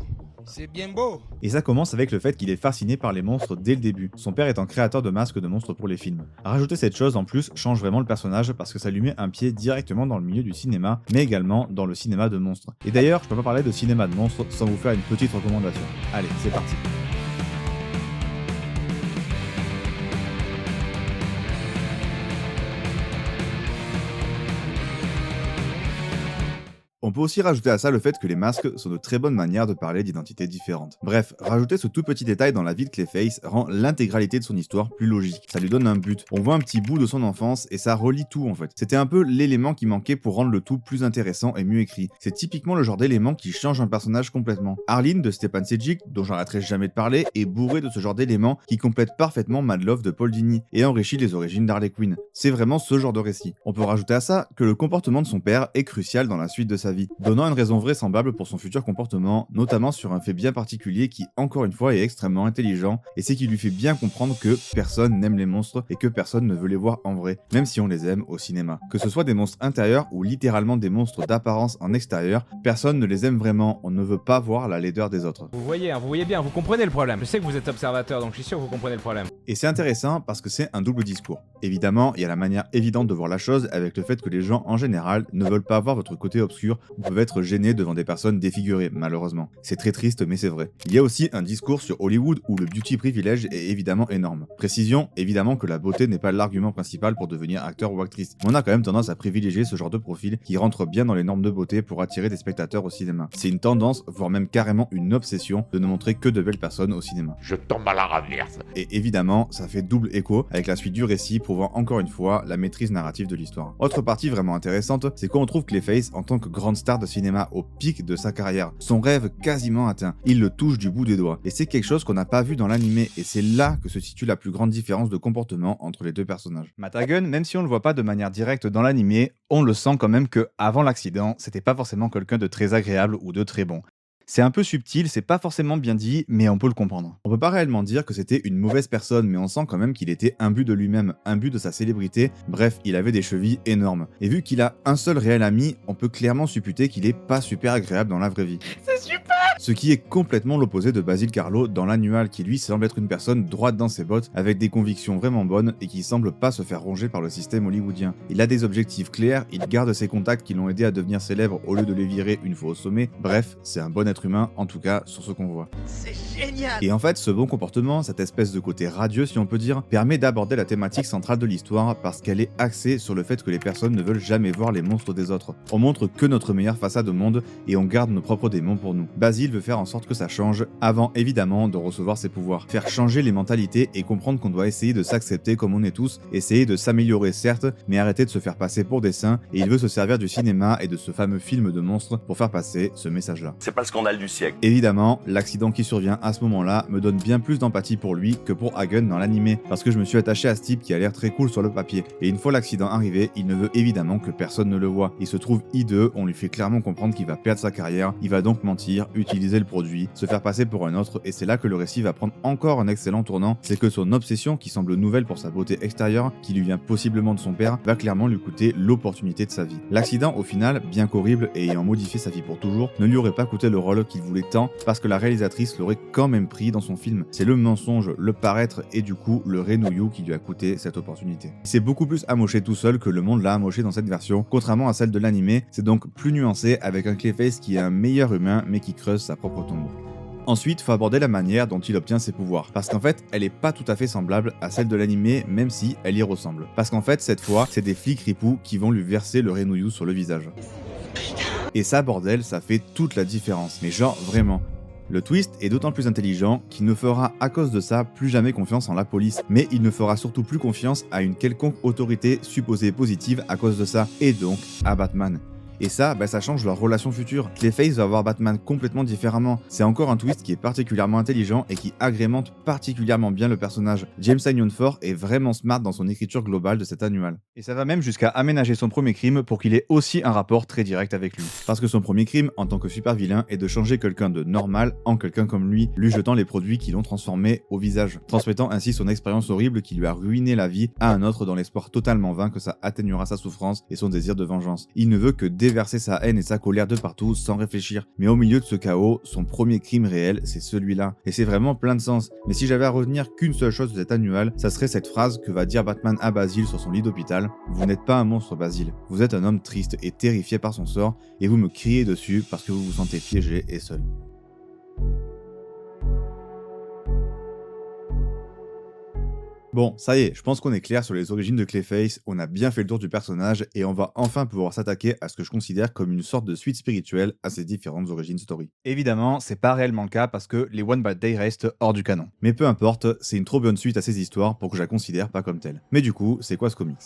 C'est bien beau. Et ça commence avec le fait qu'il est fasciné par les monstres dès le début, son père étant créateur de masques de monstres pour les films. Rajouter cette chose en plus change vraiment le personnage parce que ça lui met un pied directement dans le milieu du cinéma, mais également dans le cinéma de monstres. Et d'ailleurs, je peux pas parler de cinéma de monstres sans vous faire une petite recommandation. Allez, c'est parti. On peut aussi rajouter à ça le fait que les masques sont de très bonnes manières de parler d'identités différentes. Bref, rajouter ce tout petit détail dans la vie de Clayface rend l'intégralité de son histoire plus logique. Ça lui donne un but. On voit un petit bout de son enfance et ça relie tout en fait. C'était un peu l'élément qui manquait pour rendre le tout plus intéressant et mieux écrit. C'est typiquement le genre d'élément qui change un personnage complètement. Arline de Stepan Sejic, dont j'arrêterai jamais de parler, est bourré de ce genre d'éléments qui complètent parfaitement Mad Love de Paul Dini et enrichit les origines d'Harley Quinn. C'est vraiment ce genre de récit. On peut rajouter à ça que le comportement de son père est crucial dans la suite de sa vie, donnant une raison vraisemblable pour son futur comportement, notamment sur un fait bien particulier qui, encore une fois, est extrêmement intelligent, et c'est qu'il lui fait bien comprendre que personne n'aime les monstres et que personne ne veut les voir en vrai, même si on les aime au cinéma. Que ce soit des monstres intérieurs ou littéralement des monstres d'apparence en extérieur, personne ne les aime vraiment, on ne veut pas voir la laideur des autres. Vous voyez bien, vous comprenez le problème. Je sais que vous êtes observateur, donc je suis sûr que vous comprenez le problème. Et c'est intéressant parce que c'est un double discours. Évidemment, il y a la manière évidente de voir la chose avec le fait que les gens en général ne veulent pas voir votre côté obscur ou peuvent être gênés devant des personnes défigurées, malheureusement. C'est très triste, mais c'est vrai. Il y a aussi un discours sur Hollywood où le beauty privilege est évidemment énorme. Précision, évidemment que la beauté n'est pas l'argument principal pour devenir acteur ou actrice. Mais on a quand même tendance à privilégier ce genre de profil qui rentre bien dans les normes de beauté pour attirer des spectateurs au cinéma. C'est une tendance, voire même carrément une obsession, de ne montrer que de belles personnes au cinéma. Je tombe à la renverse. Et évidemment, ça fait double écho avec la suite du récit prouvant encore une fois la maîtrise narrative de l'histoire. Autre partie vraiment intéressante, c'est qu'on retrouve Clayface en tant que grande star de cinéma au pic de sa carrière. Son rêve quasiment atteint. Il le touche du bout des doigts. Et c'est quelque chose qu'on n'a pas vu dans l'animé, et c'est là que se situe la plus grande différence de comportement entre les deux personnages. Matt Hagen, même si on le voit pas de manière directe dans l'animé, on le sent quand même que avant l'accident, c'était pas forcément quelqu'un de très agréable ou de très bon. C'est un peu subtil, c'est pas forcément bien dit, mais on peut le comprendre. On peut pas réellement dire que c'était une mauvaise personne, mais on sent quand même qu'il était imbu de lui-même, imbu de sa célébrité, bref, il avait des chevilles énormes. Et vu qu'il a un seul réel ami, on peut clairement supputer qu'il est pas super agréable dans la vraie vie. C'est super. Ce qui est complètement l'opposé de Basil Karlo dans l'annual qui lui semble être une personne droite dans ses bottes avec des convictions vraiment bonnes et qui semble pas se faire ronger par le système hollywoodien. Il a des objectifs clairs, il garde ses contacts qui l'ont aidé à devenir célèbre au lieu de les virer une fois au sommet. Bref, c'est un bon être humain, en tout cas sur ce qu'on voit. C'est génial. Et en fait, ce bon comportement, cette espèce de côté radieux si on peut dire, permet d'aborder la thématique centrale de l'histoire parce qu'elle est axée sur le fait que les personnes ne veulent jamais voir les monstres des autres. On montre que notre meilleure façade au monde et on garde nos propres démons pour nous. Basil veut faire en sorte que ça change, avant évidemment de recevoir ses pouvoirs. Faire changer les mentalités et comprendre qu'on doit essayer de s'accepter comme on est tous, essayer de s'améliorer certes, mais arrêter de se faire passer pour des saints, et il veut se servir du cinéma et de ce fameux film de monstres pour faire passer ce message-là. C'est pas le scandale du siècle. Évidemment, l'accident qui survient à ce moment-là me donne bien plus d'empathie pour lui que pour Hagen dans l'animé, parce que je me suis attaché à ce type qui a l'air très cool sur le papier, et une fois l'accident arrivé, il ne veut évidemment que personne ne le voit. Il se trouve hideux, on lui fait clairement comprendre qu'il va perdre sa carrière, il va donc mentir, utiliser le produit, se faire passer pour un autre, et c'est là que le récit va prendre encore un excellent tournant, c'est que son obsession, qui semble nouvelle pour sa beauté extérieure, qui lui vient possiblement de son père, va clairement lui coûter l'opportunité de sa vie. L'accident, au final, bien qu'horrible et ayant modifié sa vie pour toujours, ne lui aurait pas coûté le rôle qu'il voulait tant, parce que la réalisatrice l'aurait quand même pris dans son film. C'est le mensonge, le paraître et du coup le renouillou qui lui a coûté cette opportunité. Il s'est beaucoup plus amoché tout seul que le monde l'a amoché dans cette version, contrairement à celle de l'animé, c'est donc plus nuancé avec un Clayface qui est un meilleur humain mais qui creuse sa propre tombe. Ensuite, faut aborder la manière dont il obtient ses pouvoirs, parce qu'en fait, elle est pas tout à fait semblable à celle de l'animé, même si elle y ressemble. Parce qu'en fait, cette fois, c'est des flics ripoux qui vont lui verser le renouillou sur le visage. Et ça, bordel, ça fait toute la différence, mais genre vraiment. Le twist est d'autant plus intelligent qu'il ne fera à cause de ça plus jamais confiance en la police, mais il ne fera surtout plus confiance à une quelconque autorité supposée positive à cause de ça, et donc à Batman. Et ça, ça change leur relation future. Clayface va voir Batman complètement différemment. C'est encore un twist qui est particulièrement intelligent et qui agrémente particulièrement bien le personnage. James Tynion IV est vraiment smart dans son écriture globale de cet annual. Et ça va même jusqu'à aménager son premier crime pour qu'il ait aussi un rapport très direct avec lui. Parce que son premier crime, en tant que super vilain, est de changer quelqu'un de normal en quelqu'un comme lui jetant les produits qui l'ont transformé au visage, transmettant ainsi son expérience horrible qui lui a ruiné la vie à un autre dans l'espoir totalement vain que ça atténuera sa souffrance et son désir de vengeance. Il ne veut que déverser sa haine et sa colère de partout sans réfléchir. Mais au milieu de ce chaos, son premier crime réel, c'est celui-là. Et c'est vraiment plein de sens. Mais si j'avais à retenir qu'une seule chose de cet annual, ça serait cette phrase que va dire Batman à Basil sur son lit d'hôpital. Vous n'êtes pas un monstre, Basil. Vous êtes un homme triste et terrifié par son sort, et vous me criez dessus parce que vous vous sentez piégé et seul. Bon, ça y est, je pense qu'on est clair sur les origines de Clayface, on a bien fait le tour du personnage et on va enfin pouvoir s'attaquer à ce que je considère comme une sorte de suite spirituelle à ces différentes origines story. Évidemment, c'est pas réellement le cas parce que les One Bad Day restent hors du canon. Mais peu importe, c'est une trop bonne suite à ces histoires pour que je la considère pas comme telle. Mais du coup, c'est quoi ce comics ?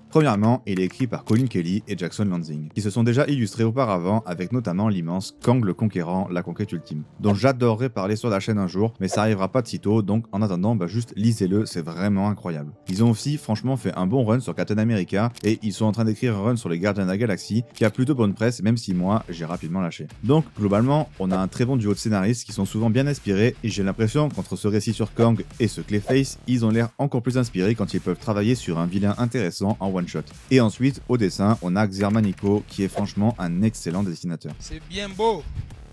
Premièrement, il est écrit par Colin Kelly et Jackson Lanzing, qui se sont déjà illustrés auparavant avec notamment l'immense Kang le Conquérant, la conquête ultime, dont j'adorerais parler sur la chaîne un jour, mais ça arrivera pas de sitôt, donc en attendant, juste lisez-le, c'est vraiment incroyable. Ils ont aussi franchement fait un bon run sur Captain America, et ils sont en train d'écrire un run sur les Gardiens de la Galaxie, qui a plutôt bonne presse, même si moi, j'ai rapidement lâché. Donc, globalement, on a un très bon duo de scénaristes qui sont souvent bien inspirés, et j'ai l'impression qu'entre ce récit sur Kang et ce Clayface, ils ont l'air encore plus inspirés quand ils peuvent travailler sur un vilain intéressant en one shot. Et ensuite, au dessin, on a Xermanico, qui est franchement un excellent dessinateur. C'est bien beau.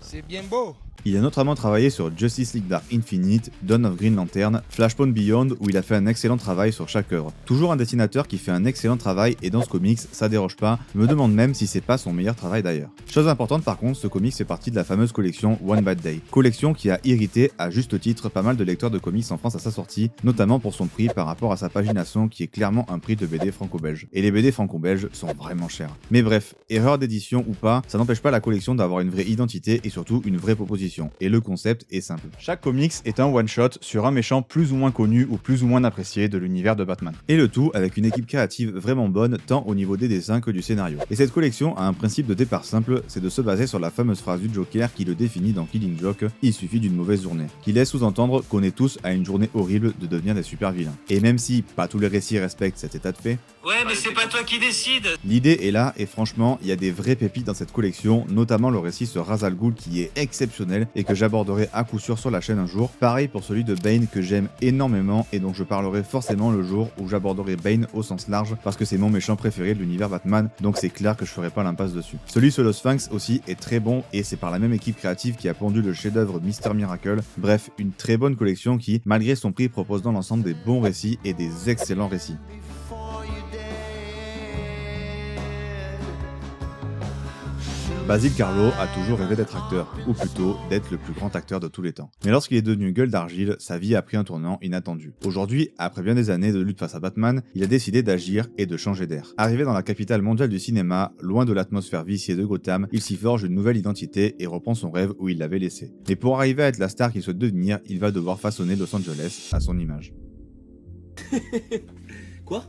C'est bien beau. Il a notamment travaillé sur Justice League Dark Infinite, Dawn of Green Lantern, Flashpoint Beyond où il a fait un excellent travail sur chaque œuvre. Toujours un dessinateur qui fait un excellent travail et dans ce comics, ça déroge pas, je me demande même si c'est pas son meilleur travail d'ailleurs. Chose importante par contre, ce comics fait partie de la fameuse collection One Bad Day. Collection qui a irrité à juste titre pas mal de lecteurs de comics en France à sa sortie, notamment pour son prix par rapport à sa pagination qui est clairement un prix de BD franco-belge. Et les BD franco-belges sont vraiment chers. Mais bref, erreur d'édition ou pas, ça n'empêche pas la collection d'avoir une vraie identité et surtout une vraie proposition. Et le concept est simple. Chaque comics est un one-shot sur un méchant plus ou moins connu ou plus ou moins apprécié de l'univers de Batman. Et le tout avec une équipe créative vraiment bonne tant au niveau des dessins que du scénario. Et cette collection a un principe de départ simple, c'est de se baser sur la fameuse phrase du Joker qui le définit dans Killing Joke, il suffit d'une mauvaise journée, qui laisse sous-entendre qu'on est tous à une journée horrible de devenir des super vilains. Et même si pas tous les récits respectent cet état de fait, Ouais, mais c'est pas toi qui décide. L'idée est là et franchement, il y a des vraies pépites dans cette collection, notamment le récit sur Ra's al Ghul qui est exceptionnel et que j'aborderai à coup sûr sur la chaîne un jour. Pareil pour celui de Bane que j'aime énormément et dont je parlerai forcément le jour où j'aborderai Bane au sens large parce que c'est mon méchant préféré de l'univers Batman, donc c'est clair que je ferai pas l'impasse dessus. Celui sur le Sphinx aussi est très bon et c'est par la même équipe créative qui a pondu le chef-d'œuvre Mr. Miracle. Bref, une très bonne collection qui, malgré son prix, propose dans l'ensemble des bons récits et des excellents récits. Basil Karlo a toujours rêvé d'être acteur, ou plutôt d'être le plus grand acteur de tous les temps. Mais lorsqu'il est devenu Gueule d'Argile, sa vie a pris un tournant inattendu. Aujourd'hui, après bien des années de lutte face à Batman, il a décidé d'agir et de changer d'air. Arrivé dans la capitale mondiale du cinéma, loin de l'atmosphère viciée de Gotham, il s'y forge une nouvelle identité et reprend son rêve où il l'avait laissé. Mais pour arriver à être la star qu'il souhaite devenir, il va devoir façonner Los Angeles à son image. Quoi?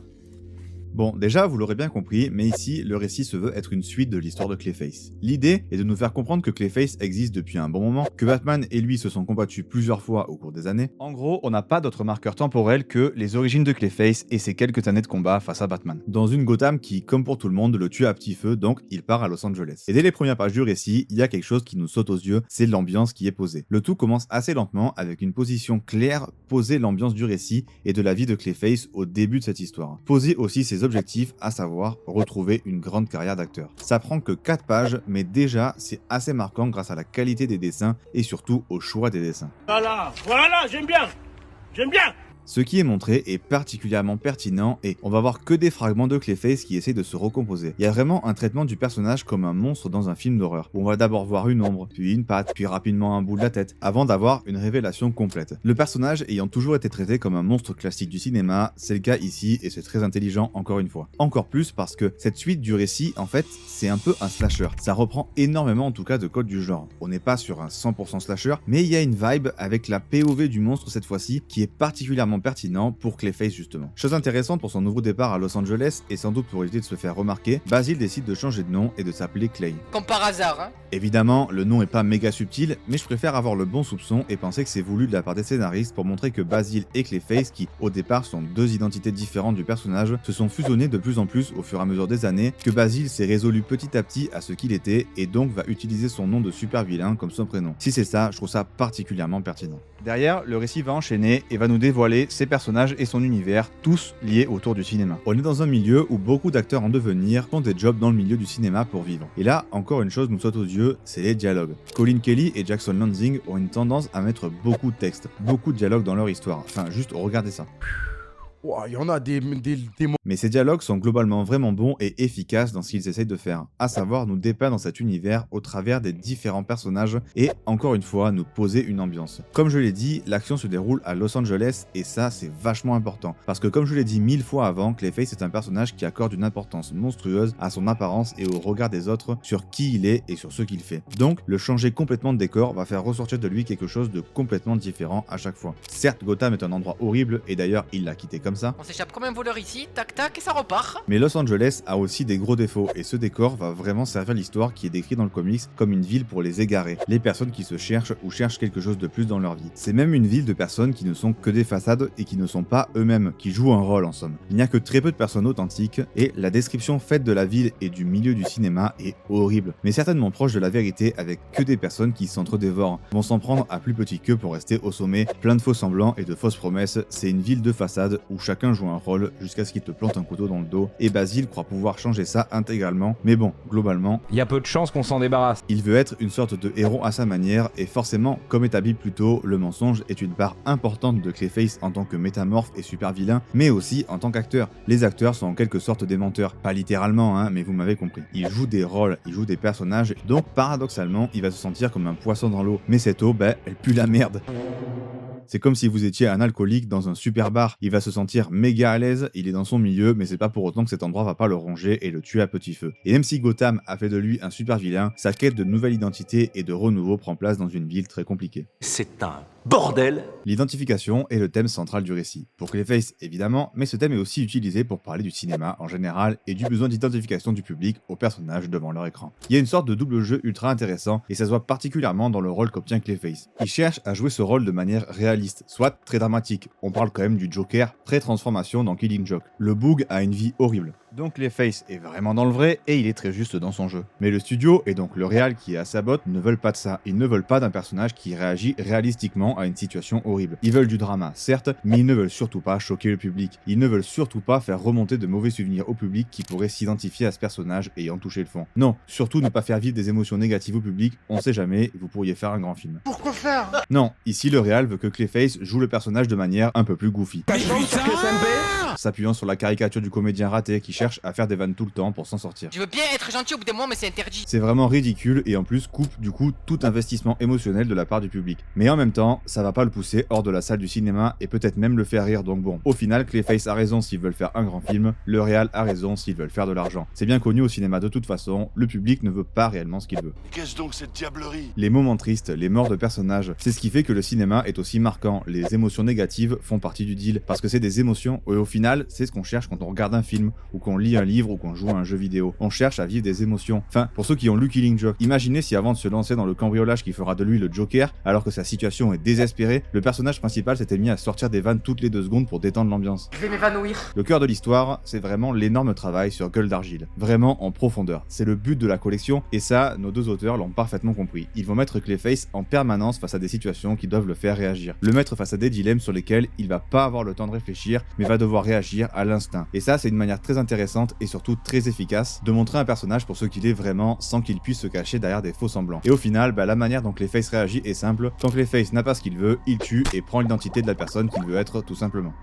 Bon, déjà, vous l'aurez bien compris, mais ici, le récit se veut être une suite de l'histoire de Clayface. L'idée est de nous faire comprendre que Clayface existe depuis un bon moment, que Batman et lui se sont combattus plusieurs fois au cours des années. En gros, on n'a pas d'autre marqueur temporel que les origines de Clayface et ses quelques années de combat face à Batman. Dans une Gotham qui, comme pour tout le monde, le tue à petit feu, donc il part à Los Angeles. Et dès les premières pages du récit, il y a quelque chose qui nous saute aux yeux, c'est l'ambiance qui est posée. Le tout commence assez lentement, avec une position claire, poser l'ambiance du récit et de la vie de Clayface au début de cette histoire. Poser aussi ses objectifs, à savoir retrouver une grande carrière d'acteur. Ça prend que 4 pages, mais déjà c'est assez marquant grâce à la qualité des dessins et surtout au choix des dessins. Voilà, j'aime bien. Ce qui est montré est particulièrement pertinent et on va voir que des fragments de Clayface qui essaient de se recomposer. Il y a vraiment un traitement du personnage comme un monstre dans un film d'horreur, où on va d'abord voir une ombre, puis une patte, puis rapidement un bout de la tête, avant d'avoir une révélation complète. Le personnage ayant toujours été traité comme un monstre classique du cinéma, c'est le cas ici et c'est très intelligent encore une fois. Encore plus parce que cette suite du récit, en fait, c'est un peu un slasher. Ça reprend énormément en tout cas de codes du genre. On n'est pas sur un 100% slasher, mais il y a une vibe avec la POV du monstre cette fois-ci qui est particulièrement pertinent pour Clayface justement. Chose intéressante pour son nouveau départ à Los Angeles et sans doute pour éviter de se faire remarquer, Basil décide de changer de nom et de s'appeler Clay. Comme par hasard, hein. Évidemment, le nom est pas méga subtil, mais je préfère avoir le bon soupçon et penser que c'est voulu de la part des scénaristes pour montrer que Basil et Clayface, qui au départ sont deux identités différentes du personnage, se sont fusionnés de plus en plus au fur et à mesure des années, que Basil s'est résolu petit à petit à ce qu'il était et donc va utiliser son nom de super vilain comme son prénom. Si c'est ça, je trouve ça particulièrement pertinent. Derrière, le récit va enchaîner et va nous dévoiler ses personnages et son univers, tous liés autour du cinéma. On est dans un milieu où beaucoup d'acteurs en devenir font des jobs dans le milieu du cinéma pour vivre. Et là, encore une chose nous saute aux yeux, c'est les dialogues. Colin Kelly et Jackson Lansing ont une tendance à mettre beaucoup de textes, beaucoup de dialogues dans leur histoire. Enfin, juste regardez ça. Il y en a des mots. Mais ces dialogues sont globalement vraiment bons et efficaces dans ce qu'ils essayent de faire, à savoir nous dépeindre dans cet univers au travers des différents personnages et, encore une fois, nous poser une ambiance. Comme je l'ai dit, l'action se déroule à Los Angeles et ça, c'est vachement important. Parce que comme je l'ai dit 1000 fois avant, Clayface est un personnage qui accorde une importance monstrueuse à son apparence et au regard des autres sur qui il est et sur ce qu'il fait. Donc, le changer complètement de décor va faire ressortir de lui quelque chose de complètement différent à chaque fois. Certes, Gotham est un endroit horrible et d'ailleurs, il l'a quitté comme ça. On s'échappe comme un voleur ici, tac tac, et ça repart. Mais Los Angeles a aussi des gros défauts et ce décor va vraiment servir l'histoire qui est décrite dans le comics comme une ville pour les égarés, les personnes qui se cherchent ou cherchent quelque chose de plus dans leur vie. C'est même une ville de personnes qui ne sont que des façades et qui ne sont pas eux-mêmes, qui jouent un rôle en somme. Il n'y a que très peu de personnes authentiques et la description faite de la ville et du milieu du cinéma est horrible, mais certainement proche de la vérité avec que des personnes qui s'entre-dévorent, vont s'en prendre à plus petit qu'eux pour rester au sommet, plein de faux semblants et de fausses promesses. C'est une ville de façade où chacun joue un rôle jusqu'à ce qu'il te plante un couteau dans le dos et Basil croit pouvoir changer ça intégralement, mais bon, globalement, Il y a peu de chances qu'on s'en débarrasse. il veut être une sorte de héros à sa manière et forcément, comme établi plus tôt, le mensonge est une part importante de Clayface en tant que métamorphe et super vilain, mais aussi en tant qu'acteur. Les acteurs sont en quelque sorte des menteurs, pas littéralement hein, mais vous m'avez compris. Ils jouent des rôles, ils jouent des personnages, donc paradoxalement, il va se sentir comme un poisson dans l'eau, mais cette eau, elle pue la merde. C'est comme si vous étiez un alcoolique dans un super bar, il va se sentir méga à l'aise, il est dans son milieu, mais c'est pas pour autant que cet endroit va pas le ronger et le tuer à petit feu. Et même si Gotham a fait de lui un super vilain, sa quête de nouvelle identité et de renouveau prend place dans une ville très compliquée. C'est un Bordel! L'identification est le thème central du récit. Pour Clayface, évidemment, mais ce thème est aussi utilisé pour parler du cinéma en général et du besoin d'identification du public aux personnages devant leur écran. Il y a une sorte de double jeu ultra intéressant et ça se voit particulièrement dans le rôle qu'obtient Clayface. Il cherche à jouer ce rôle de manière réaliste, soit très dramatique. On parle quand même du Joker pré-transformation dans Killing Joke. Le Boog a une vie horrible. Donc Clayface est vraiment dans le vrai et il est très juste dans son jeu. Mais le studio et donc le réal qui est à sa botte ne veulent pas de ça. Ils ne veulent pas d'un personnage qui réagit réalistiquement à une situation horrible. Ils veulent du drama, certes, mais ils ne veulent surtout pas choquer le public. Ils ne veulent surtout pas faire remonter de mauvais souvenirs au public qui pourraient s'identifier à ce personnage ayant touché le fond. Non, surtout ne pas faire vivre des émotions négatives au public, on sait jamais, vous pourriez faire un grand film. Pourquoi faire? Non, ici le réal veut que Clayface joue le personnage de manière un peu plus goofy. S'appuyant sur la caricature du comédien raté qui cherche à faire des vannes tout le temps pour s'en sortir. Je veux bien être gentil au bout d'un moment, mais c'est interdit. C'est vraiment ridicule et en plus coupe du coup tout investissement émotionnel de la part du public. Mais en même temps, ça va pas le pousser hors de la salle du cinéma et peut-être même le faire rire, donc bon. Au final, Clayface a raison s'ils veulent faire un grand film, le réal a raison s'ils veulent faire de l'argent. C'est bien connu au cinéma de toute façon, le public ne veut pas réellement ce qu'il veut. Qu'est-ce donc cette diablerie? Les moments tristes, les morts de personnages, c'est ce qui fait que le cinéma est aussi marquant. Les émotions négatives font partie du deal, parce que c'est des émotions et au final, c'est ce qu'on cherche quand on regarde un film, ou qu'on lit un livre, ou qu'on joue à un jeu vidéo. On cherche à vivre des émotions. Enfin, pour ceux qui ont lu Killing Joke, imaginez si avant de se lancer dans le cambriolage qui fera de lui le Joker, alors que sa situation est désespérée, le personnage principal s'était mis à sortir des vannes toutes les 2 secondes pour détendre l'ambiance. Je vais m'évanouir. Le cœur de l'histoire, c'est vraiment l'énorme travail sur Gueule d'Argile. Vraiment en profondeur. C'est le but de la collection, et ça, nos 2 auteurs l'ont parfaitement compris. Ils vont mettre Clayface en permanence face à des situations qui doivent le faire réagir. Le mettre face à des dilemmes sur lesquels il va pas avoir le temps de réfléchir, mais va devoir réagir à l'instinct. Et ça, c'est une manière très intéressante et surtout très efficace de montrer un personnage pour ce qu'il est vraiment sans qu'il puisse se cacher derrière des faux semblants. Et au final, la manière dont Clayface réagit est simple. Quand Clayface n'a pas ce qu'il veut, il tue et prend l'identité de la personne qu'il veut être tout simplement.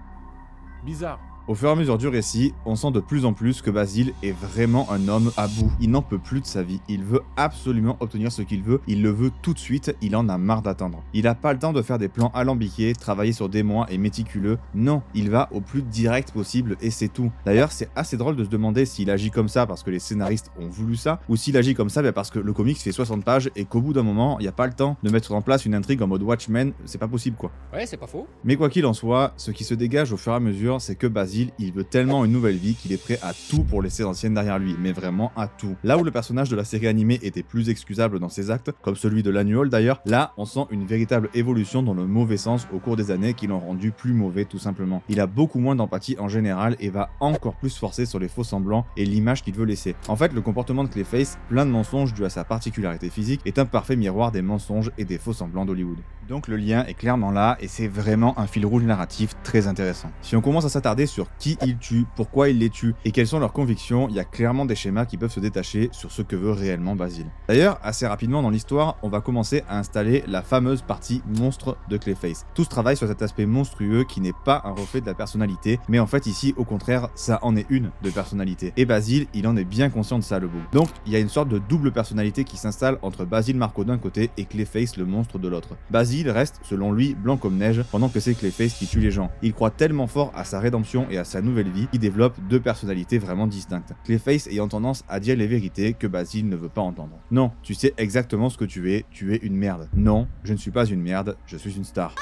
Bizarre. Au fur et à mesure du récit, on sent de plus en plus que Basil est vraiment un homme à bout. Il n'en peut plus de sa vie, il veut absolument obtenir ce qu'il veut, il le veut tout de suite, il en a marre d'attendre. Il n'a pas le temps de faire des plans alambiqués, travailler sur des mois et méticuleux, non, il va au plus direct possible et c'est tout. D'ailleurs, c'est assez drôle de se demander s'il agit comme ça parce que les scénaristes ont voulu ça, ou s'il agit comme ça parce que le comics fait 60 pages et qu'au bout d'un moment, il n'y a pas le temps de mettre en place une intrigue en mode Watchmen, c'est pas possible quoi. Ouais, c'est pas faux. Mais quoi qu'il en soit, ce qui se dégage au fur et à mesure, c'est que Basil, il veut tellement une nouvelle vie qu'il est prêt à tout pour laisser l'ancienne derrière lui, mais vraiment à tout. Là où le personnage de la série animée était plus excusable dans ses actes, comme celui de l'annual d'ailleurs, là on sent une véritable évolution dans le mauvais sens au cours des années qui l'ont rendu plus mauvais tout simplement. Il a beaucoup moins d'empathie en général et va encore plus forcer sur les faux semblants et l'image qu'il veut laisser. En fait, le comportement de Clayface, plein de mensonges dû à sa particularité physique, est un parfait miroir des mensonges et des faux semblants d'Hollywood. Donc le lien est clairement là et c'est vraiment un fil rouge narratif très intéressant. Si on commence à s'attarder sur qui il tue, pourquoi il les tue et quelles sont leurs convictions, il y a clairement des schémas qui peuvent se détacher sur ce que veut réellement Basil. D'ailleurs, assez rapidement dans l'histoire, on va commencer à installer la fameuse partie monstre de Clayface. Tout ce travail sur cet aspect monstrueux qui n'est pas un reflet de la personnalité, mais en fait ici au contraire, ça en est une de personnalité. Et Basil, il en est bien conscient de ça le bout. Donc il y a une sorte de double personnalité qui s'installe entre Basil Marco d'un côté et Clayface le monstre de l'autre. Basil reste, selon lui, blanc comme neige, pendant que c'est Clayface qui tue les gens. Il croit tellement fort à sa rédemption et à sa nouvelle vie qu'il développe 2 personnalités vraiment distinctes. Clayface ayant tendance à dire les vérités que Basil ne veut pas entendre. Non, tu sais exactement ce que tu es une merde. Non, je ne suis pas une merde, je suis une star.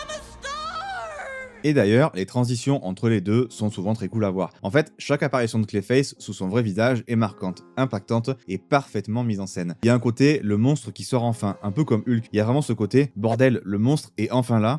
Et d'ailleurs, les transitions entre les deux sont souvent très cool à voir. En fait, chaque apparition de Clayface sous son vrai visage est marquante, impactante et parfaitement mise en scène. Il y a un côté, le monstre qui sort enfin, un peu comme Hulk. Il y a vraiment ce côté, bordel, le monstre est enfin là.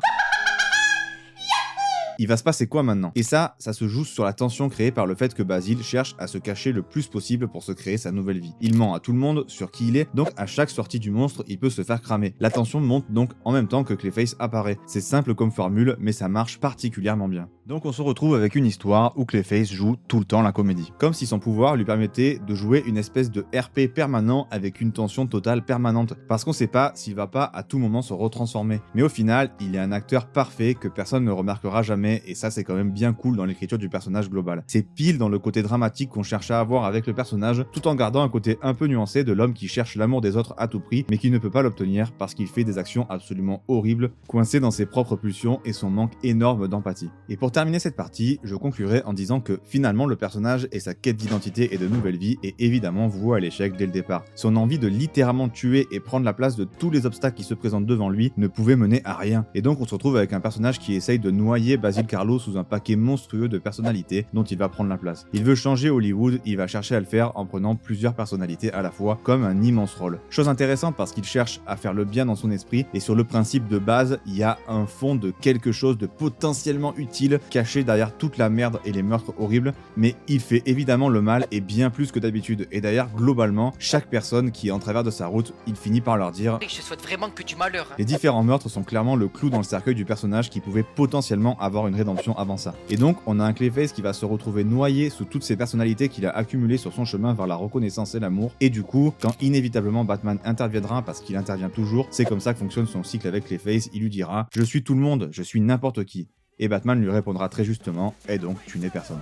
Il va se passer quoi maintenant? Et ça se joue sur la tension créée par le fait que Basil cherche à se cacher le plus possible pour se créer sa nouvelle vie. Il ment à tout le monde sur qui il est, donc à chaque sortie du monstre, il peut se faire cramer. La tension monte donc en même temps que Clayface apparaît. C'est simple comme formule, mais ça marche particulièrement bien. Donc on se retrouve avec une histoire où Clayface joue tout le temps la comédie. Comme si son pouvoir lui permettait de jouer une espèce de RP permanent avec une tension totale permanente, parce qu'on sait pas s'il va pas à tout moment se retransformer. Mais au final, il est un acteur parfait que personne ne remarquera jamais, et ça c'est quand même bien cool dans l'écriture du personnage global. C'est pile dans le côté dramatique qu'on cherche à avoir avec le personnage, tout en gardant un côté un peu nuancé de l'homme qui cherche l'amour des autres à tout prix, mais qui ne peut pas l'obtenir parce qu'il fait des actions absolument horribles, coincé dans ses propres pulsions et son manque énorme d'empathie. Et pour terminer cette partie, je conclurai en disant que finalement le personnage et sa quête d'identité et de nouvelle vie est évidemment voué à l'échec dès le départ. Son envie de littéralement tuer et prendre la place de tous les obstacles qui se présentent devant lui ne pouvait mener à rien. Et donc on se retrouve avec un personnage qui essaye de noyer Basil Karlo sous un paquet monstrueux de personnalités dont il va prendre la place. Il veut changer Hollywood, il va chercher à le faire en prenant plusieurs personnalités à la fois comme un immense rôle. Chose intéressante parce qu'il cherche à faire le bien dans son esprit et sur le principe de base, il y a un fond de quelque chose de potentiellement utile caché derrière toute la merde et les meurtres horribles, mais il fait évidemment le mal et bien plus que d'habitude. Et d'ailleurs, globalement, chaque personne qui est en travers de sa route, il finit par leur dire Je souhaite vraiment que tu malheur. les différents meurtres sont clairement le clou dans le cercueil du personnage qui pouvait potentiellement avoir une rédemption avant ça. Et donc, on a un Clayface qui va se retrouver noyé sous toutes ces personnalités qu'il a accumulées sur son chemin vers la reconnaissance et l'amour. Et du coup, quand inévitablement Batman interviendra, parce qu'il intervient toujours, c'est comme ça que fonctionne son cycle avec Clayface, il lui dira « Je suis tout le monde, je suis n'importe qui ». Et Batman lui répondra très justement « Et donc, tu n'es personne ».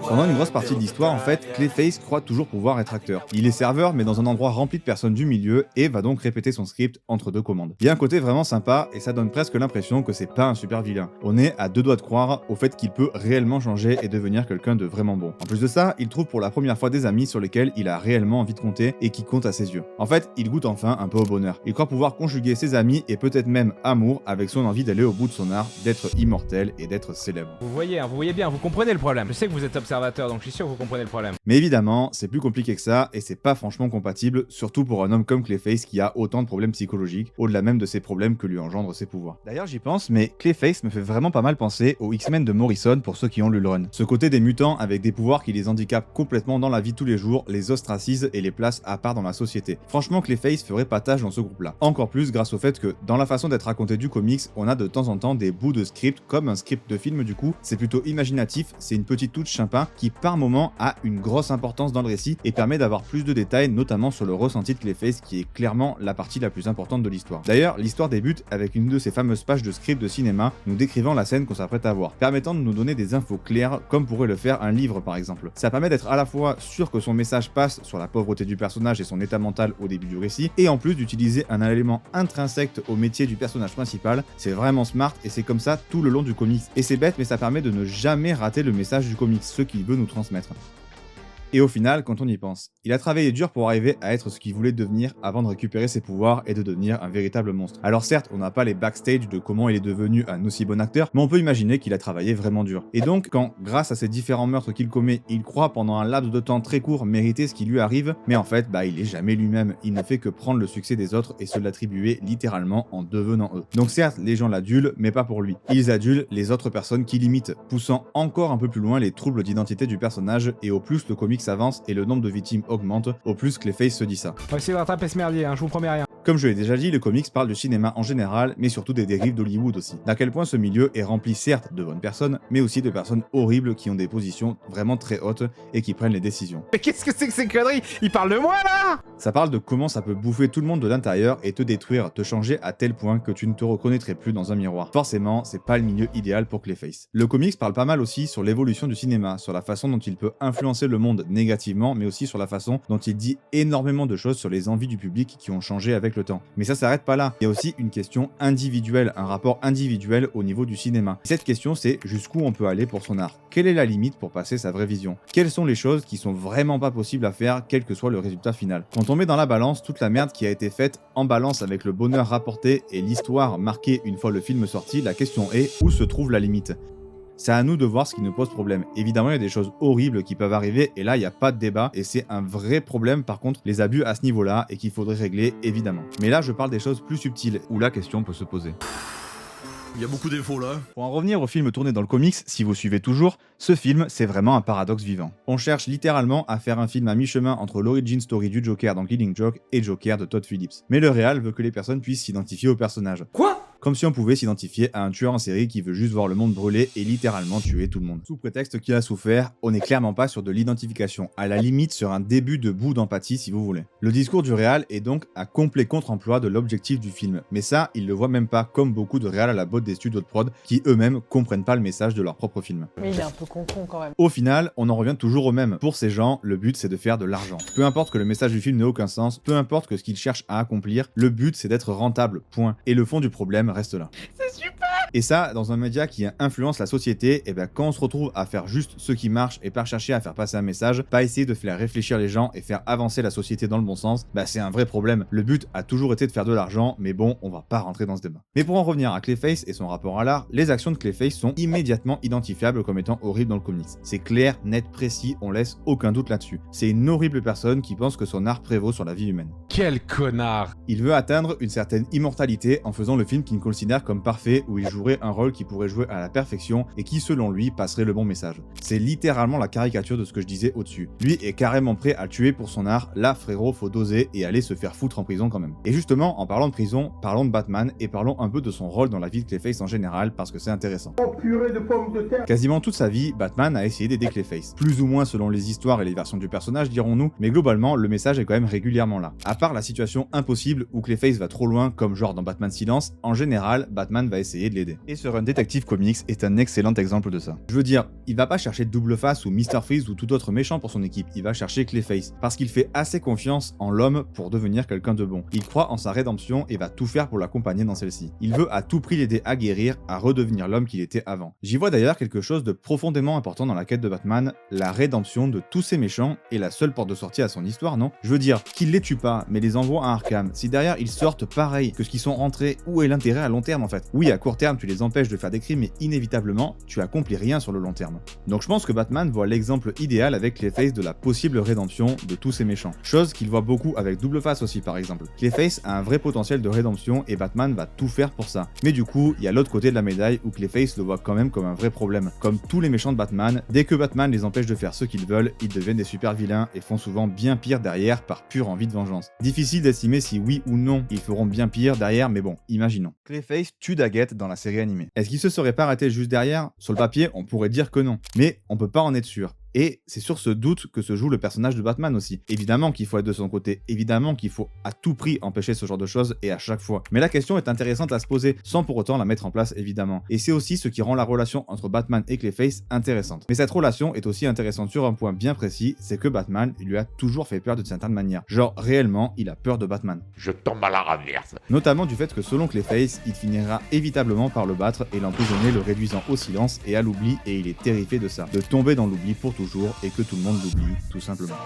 Pendant une grosse partie de l'histoire, en fait, Clayface croit toujours pouvoir être acteur. Il est serveur, mais dans un endroit rempli de personnes du milieu, et va donc répéter son script entre deux commandes. Il y a un côté vraiment sympa, et ça donne presque l'impression que c'est pas un super vilain. On est à deux doigts de croire au fait qu'il peut réellement changer et devenir quelqu'un de vraiment bon. En plus de ça, il trouve pour la première fois des amis sur lesquels il a réellement envie de compter et qui comptent à ses yeux. En fait, il goûte enfin un peu au bonheur. Il croit pouvoir conjuguer ses amis et peut-être même amour avec son envie d'aller au bout de son art, d'être immortel et d'être célèbre. Vous voyez bien, vous comprenez le problème. Je sais que vous êtes observateur, donc je suis sûr que vous comprenez le problème. Mais évidemment, c'est plus compliqué que ça, et c'est pas franchement compatible, surtout pour un homme comme Clayface qui a autant de problèmes psychologiques, au-delà même de ces problèmes que lui engendrent ses pouvoirs. D'ailleurs j'y pense, mais Clayface me fait vraiment pas mal penser aux X-Men de Morrison pour ceux qui ont lu le run. Ce côté des mutants avec des pouvoirs qui les handicapent complètement dans la vie de tous les jours, les ostracisent et les placent à part dans la société. Franchement Clayface ferait pas tâche dans ce groupe-là. Encore plus grâce au fait que, dans la façon d'être raconté du comics, on a de temps en temps des bouts de script, comme un script de film du coup, c'est plutôt imaginatif, c'est une petite touche sympa qui par moment a une grosse importance dans le récit et permet d'avoir plus de détails, notamment sur le ressenti de Clayface qui est clairement la partie la plus importante de l'histoire. D'ailleurs, l'histoire débute avec une de ces fameuses pages de script de cinéma nous décrivant la scène qu'on s'apprête à voir, permettant de nous donner des infos claires comme pourrait le faire un livre par exemple. Ça permet d'être à la fois sûr que son message passe sur la pauvreté du personnage et son état mental au début du récit, et en plus d'utiliser un élément intrinsèque au métier du personnage principal. C'est vraiment smart et c'est comme ça tout le long du comics. Et c'est bête mais ça permet de ne jamais rater le message du comics, ce qu'il veut nous transmettre. Et au final, quand on y pense, il a travaillé dur pour arriver à être ce qu'il voulait devenir avant de récupérer ses pouvoirs et de devenir un véritable monstre. Alors certes, on n'a pas les backstage de comment il est devenu un aussi bon acteur, mais on peut imaginer qu'il a travaillé vraiment dur. Et donc, quand, grâce à ces différents meurtres qu'il commet, il croit pendant un laps de temps très court mériter ce qui lui arrive, mais en fait, il est jamais lui-même, il ne fait que prendre le succès des autres et se l'attribuer littéralement en devenant eux. Donc certes, les gens l'adulent, mais pas pour lui. Ils adulent les autres personnes qui l'imitent, poussant encore un peu plus loin les troubles d'identité du personnage, et au plus le comics s'avance et le nombre de victimes augmente, au plus Clayface se dit ça. On va essayer de rattraper ce merdier, je vous promets rien. Comme je l'ai déjà dit, le comics parle du cinéma en général, mais surtout des dérives d'Hollywood aussi. D'à quel point ce milieu est rempli certes de bonnes personnes, mais aussi de personnes horribles qui ont des positions vraiment très hautes et qui prennent les décisions. Mais qu'est-ce que c'est que ces conneries? Il parle de moi là? Ça parle de comment ça peut bouffer tout le monde de l'intérieur et te détruire, te changer à tel point que tu ne te reconnaîtrais plus dans un miroir. Forcément, c'est pas le milieu idéal pour Clayface. Le comics parle pas mal aussi sur l'évolution du cinéma, sur la façon dont il peut influencer le monde négativement, mais aussi sur la façon dont il dit énormément de choses sur les envies du public qui ont changé avec le temps. Mais ça s'arrête pas là. Il y a aussi une question individuelle, un rapport individuel au niveau du cinéma. Et cette question, c'est jusqu'où on peut aller pour son art. Quelle est la limite pour passer sa vraie vision? Quelles sont les choses qui sont vraiment pas possibles à faire, quel que soit le résultat final? Quand on met dans la balance toute la merde qui a été faite en balance avec le bonheur rapporté et l'histoire marquée une fois le film sorti, la question est où se trouve la limite? C'est à nous de voir ce qui nous pose problème. Évidemment, il y a des choses horribles qui peuvent arriver, et là, il n'y a pas de débat, et c'est un vrai problème, par contre, les abus à ce niveau-là, et qu'il faudrait régler, évidemment. Mais là, je parle des choses plus subtiles, où la question peut se poser. Il y a beaucoup d'infos là. Pour en revenir au film tourné dans le comics, si vous suivez toujours, ce film, c'est vraiment un paradoxe vivant. On cherche littéralement à faire un film à mi-chemin entre l'origin story du Joker dans Killing Joke et Joker de Todd Phillips. Mais le réal veut que les personnes puissent s'identifier au personnage. Quoi? comme si on pouvait s'identifier à un tueur en série qui veut juste voir le monde brûler et littéralement tuer tout le monde. Sous prétexte qu'il a souffert, on n'est clairement pas sur de l'identification, à la limite sur un début de bout d'empathie si vous voulez. Le discours du réal est donc un complet contre-emploi de l'objectif du film, mais ça, il le voit même pas comme beaucoup de réals à la botte des studios de prod qui eux-mêmes comprennent pas le message de leur propre film. Mais il est un peu con quand même. Au final, on en revient toujours au même. Pour ces gens, le but c'est de faire de l'argent. Peu importe que le message du film n'ait aucun sens, peu importe que ce qu'ils cherchent à accomplir, le but c'est d'être rentable, point. Et le fond du problème reste là. C'est super. Et ça, dans un média qui influence la société, et bien quand on se retrouve à faire juste ce qui marche et pas chercher à faire passer un message, pas essayer de faire réfléchir les gens et faire avancer la société dans le bon sens, bah c'est un vrai problème. Le but a toujours été de faire de l'argent, mais bon, on va pas rentrer dans ce débat. Mais pour en revenir à Clayface et son rapport à l'art, les actions de Clayface sont immédiatement identifiables comme étant horribles dans le comics. C'est clair, net, précis, on laisse aucun doute là-dessus. C'est une horrible personne qui pense que son art prévaut sur la vie humaine. Quel connard. Il veut atteindre une certaine immortalité en faisant le film qu'il considère comme parfait, où il jouerait un rôle qui pourrait jouer à la perfection et qui selon lui passerait le bon message. C'est littéralement la caricature de ce que je disais au-dessus. Lui est carrément prêt à tuer pour son art, là frérot faut doser et aller se faire foutre en prison quand même. Et justement, en parlant de prison, parlons de Batman et parlons un peu de son rôle dans la vie de Clayface en général parce que c'est intéressant. Oh purée de pommes de terre. Quasiment toute sa vie, Batman a essayé d'aider Clayface. Plus ou moins selon les histoires et les versions du personnage dirons-nous, mais globalement le message est quand même régulièrement là. À part la situation impossible où Clayface va trop loin comme genre dans Batman Silence, en général Batman va essayer de l'aider. Et ce run Detective Comics est un excellent exemple de ça. Je veux dire, il va pas chercher Double Face ou Mr. Freeze ou tout autre méchant pour son équipe, il va chercher Clayface, parce qu'il fait assez confiance en l'homme pour devenir quelqu'un de bon. Il croit en sa rédemption et va tout faire pour l'accompagner dans celle-ci. Il veut à tout prix l'aider à guérir, à redevenir l'homme qu'il était avant. J'y vois d'ailleurs quelque chose de profondément important dans la quête de Batman, la rédemption de tous ces méchants est la seule porte de sortie à son histoire, non? Je veux dire, qu'il les tue pas, mais les envoie à Arkham, si derrière ils sortent pareil que ce qu'ils sont rentrés, où est l'intérêt à long terme en fait? Oui, à court terme tu les empêches de faire des crimes, mais inévitablement, tu accomplis rien sur le long terme. Donc je pense que Batman voit l'exemple idéal avec Clayface de la possible rédemption de tous ces méchants. Chose qu'il voit beaucoup avec Double Face aussi par exemple. Clayface a un vrai potentiel de rédemption et Batman va tout faire pour ça. Mais du coup, il y a l'autre côté de la médaille où Clayface le voit quand même comme un vrai problème. Comme tous les méchants de Batman, dès que Batman les empêche de faire ce qu'ils veulent, ils deviennent des super vilains et font souvent bien pire derrière par pure envie de vengeance. Difficile d'estimer si oui ou non ils feront bien pire derrière, mais bon, imaginons. Clayface tue Daggett dans la série animée. Est-ce qu'il se serait pas arrêté juste derrière? Sur le papier, on pourrait dire que non. Mais on peut pas en être sûr. Et c'est sur ce doute que se joue le personnage de Batman aussi. Évidemment qu'il faut être de son côté, évidemment qu'il faut à tout prix empêcher ce genre de choses et à chaque fois. Mais la question est intéressante à se poser, sans pour autant la mettre en place évidemment. Et c'est aussi ce qui rend la relation entre Batman et Clayface intéressante. Mais cette relation est aussi intéressante sur un point bien précis, c'est que Batman lui a toujours fait peur d'une certaine manière. Genre réellement, il a peur de Batman. Je tombe à la renverse. Notamment du fait que selon Clayface, il finira évitablement par le battre et l'emprisonner, le réduisant au silence et à l'oubli, et il est terrifié de ça, de tomber dans l'oubli pour toujours et que tout le monde l'oublie, tout simplement.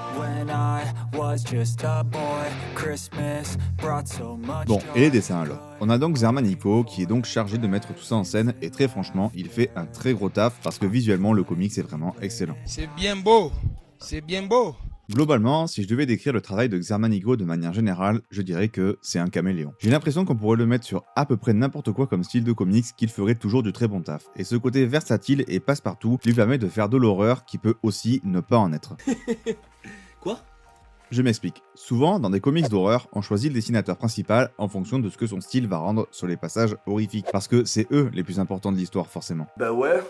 Bon, et les dessins alors? On a donc Xermanico qui est donc chargé de mettre tout ça en scène et très franchement, il fait un très gros taf parce que visuellement le comics est vraiment excellent. C'est bien beau. C'est bien beau. Globalement, si je devais décrire le travail de Xermanico de manière générale, je dirais que c'est un caméléon. J'ai l'impression qu'on pourrait le mettre sur à peu près n'importe quoi comme style de comics qu'il ferait toujours du très bon taf. Et ce côté versatile et passe-partout lui permet de faire de l'horreur qui peut aussi ne pas en être. Quoi? Je m'explique. Souvent, dans des comics d'horreur, on choisit le dessinateur principal en fonction de ce que son style va rendre sur les passages horrifiques, parce que c'est eux les plus importants de l'histoire forcément. Bah ouais,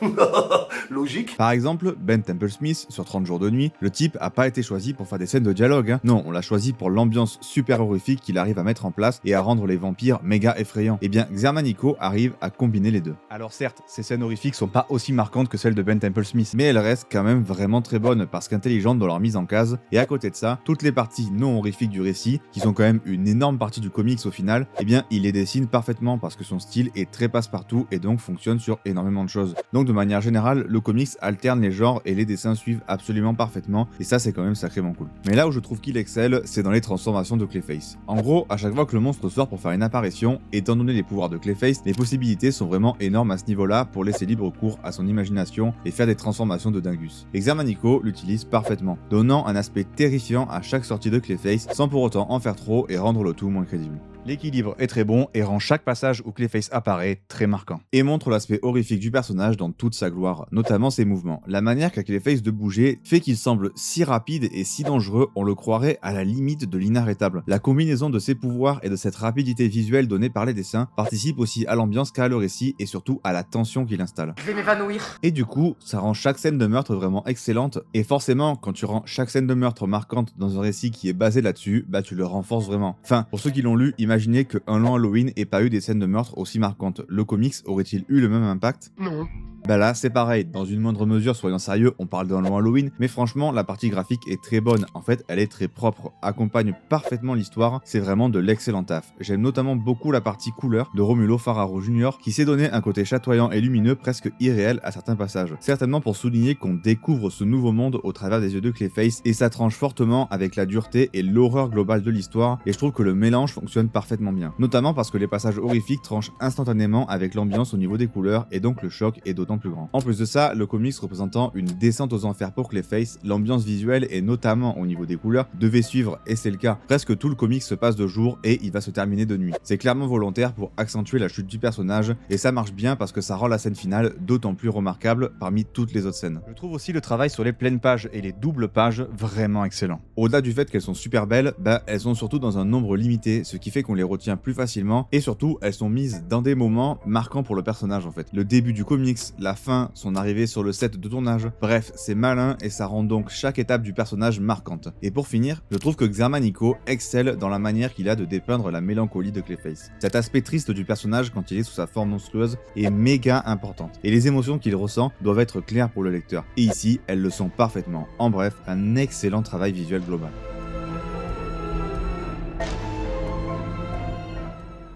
logique. Par exemple, Ben Temple Smith sur 30 jours de nuit, le type a pas été choisi pour faire des scènes de dialogue, hein. Non, on l'a choisi pour l'ambiance super horrifique qu'il arrive à mettre en place et à rendre les vampires méga effrayants. Et bien, Xermanico arrive à combiner les deux. Alors certes, ces scènes horrifiques sont pas aussi marquantes que celles de Ben Temple Smith, mais elles restent quand même vraiment très bonnes parce qu'intelligentes dans leur mise en case, et à côté de ça, toutes les parties non horrifiques du récit, qui sont quand même une énorme partie du comics au final, eh bien il les dessine parfaitement parce que son style est très passe-partout et donc fonctionne sur énormément de choses. Donc de manière générale, le comics alterne les genres et les dessins suivent absolument parfaitement et ça c'est quand même sacrément cool. Mais là où je trouve qu'il excelle, c'est dans les transformations de Clayface. En gros, à chaque fois que le monstre sort pour faire une apparition, étant donné les pouvoirs de Clayface, les possibilités sont vraiment énormes à ce niveau-là pour laisser libre cours à son imagination et faire des transformations de dingus. Et Xermanico l'utilise parfaitement, donnant un aspect terrifiant à chaque chaque sortie de Clayface sans pour autant en faire trop et rendre le tout moins crédible. L'équilibre est très bon et rend chaque passage où Clayface apparaît très marquant. Et montre l'aspect horrifique du personnage dans toute sa gloire, notamment ses mouvements. La manière qu'a Clayface de bouger fait qu'il semble si rapide et si dangereux, on le croirait à la limite de l'inarrêtable. La combinaison de ses pouvoirs et de cette rapidité visuelle donnée par les dessins participe aussi à l'ambiance qu'a le récit et surtout à la tension qu'il installe. Je vais m'évanouir. Et du coup, ça rend chaque scène de meurtre vraiment excellente, et forcément, quand tu rends chaque scène de meurtre marquante dans un récit qui est basé là-dessus, bah tu le renforces vraiment. Enfin, pour ceux qui l'ont lu, imaginez qu'un long Halloween ait pas eu des scènes de meurtre aussi marquantes. Le comics aurait-il eu le même impact ? Non. Bah là, c'est pareil, dans une moindre mesure, soyons sérieux, on parle d'un long Halloween, mais franchement, la partie graphique est très bonne, en fait, elle est très propre, accompagne parfaitement l'histoire, c'est vraiment de l'excellent taf. J'aime notamment beaucoup la partie couleur de Romulo Ferraro Jr., qui s'est donné un côté chatoyant et lumineux presque irréel à certains passages. Certainement pour souligner qu'on découvre ce nouveau monde au travers des yeux de Clayface, et ça tranche fortement avec la dureté et l'horreur globale de l'histoire, et je trouve que le mélange fonctionne parfaitement bien. Notamment parce que les passages horrifiques tranchent instantanément avec l'ambiance au niveau des couleurs, et donc le choc est d'autant plus grand. En plus de ça, le comics représentant une descente aux enfers pour Clayface, l'ambiance visuelle et notamment au niveau des couleurs devait suivre, et c'est le cas. Presque tout le comics se passe de jour et il va se terminer de nuit. C'est clairement volontaire pour accentuer la chute du personnage et ça marche bien parce que ça rend la scène finale d'autant plus remarquable parmi toutes les autres scènes. Je trouve aussi le travail sur les pleines pages et les doubles pages vraiment excellent. Au-delà du fait qu'elles sont super belles, bah elles sont surtout dans un nombre limité, ce qui fait qu'on les retient plus facilement et surtout elles sont mises dans des moments marquants pour le personnage en fait. Le début du comics, la fin, son arrivée sur le set de tournage. Bref, c'est malin et ça rend donc chaque étape du personnage marquante. Et pour finir, je trouve que Xermanico excelle dans la manière qu'il a de dépeindre la mélancolie de Clayface. Cet aspect triste du personnage quand il est sous sa forme monstrueuse est méga importante. Et les émotions qu'il ressent doivent être claires pour le lecteur. Et ici, elles le sont parfaitement. En bref, un excellent travail visuel global.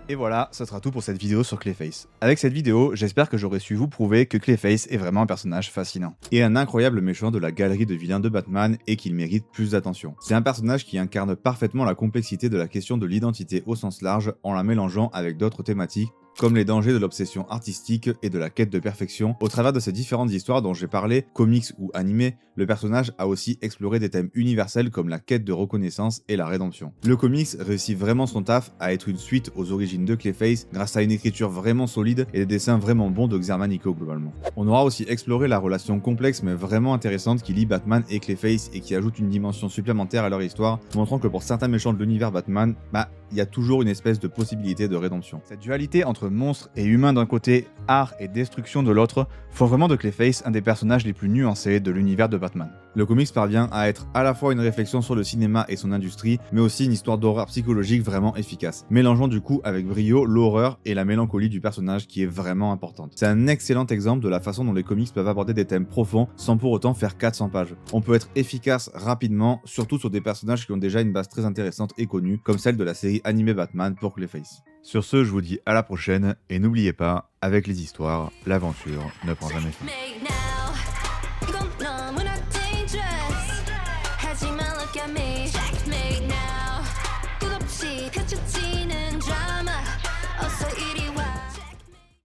Et voilà, ça sera tout pour cette vidéo sur Clayface. Avec cette vidéo, j'espère que j'aurai su vous prouver que Clayface est vraiment un personnage fascinant. Et un incroyable méchant de la galerie de vilains de Batman et qu'il mérite plus d'attention. C'est un personnage qui incarne parfaitement la complexité de la question de l'identité au sens large en la mélangeant avec d'autres thématiques comme les dangers de l'obsession artistique et de la quête de perfection. Au travers de ces différentes histoires dont j'ai parlé, comics ou animés, le personnage a aussi exploré des thèmes universels comme la quête de reconnaissance et la rédemption. Le comics réussit vraiment son taf à être une suite aux origines de Clayface grâce à une écriture vraiment solide et des dessins vraiment bons de Xermanico globalement. On aura aussi exploré la relation complexe mais vraiment intéressante qui lie Batman et Clayface et qui ajoute une dimension supplémentaire à leur histoire, montrant que pour certains méchants de l'univers Batman, il y a toujours une espèce de possibilité de rédemption. Cette dualité entre monstres et humains d'un côté, art et destruction de l'autre, font vraiment de Clayface un des personnages les plus nuancés de l'univers de Batman. Le comics parvient à être à la fois une réflexion sur le cinéma et son industrie, mais aussi une histoire d'horreur psychologique vraiment efficace, mélangeant du coup avec brio l'horreur et la mélancolie du personnage qui est vraiment importante. C'est un excellent exemple de la façon dont les comics peuvent aborder des thèmes profonds sans pour autant faire 400 pages. On peut être efficace rapidement, surtout sur des personnages qui ont déjà une base très intéressante et connue, comme celle de la série animée Batman pour Clayface. Sur ce, je vous dis à la prochaine, et n'oubliez pas, avec les histoires, l'aventure ne prend jamais fin.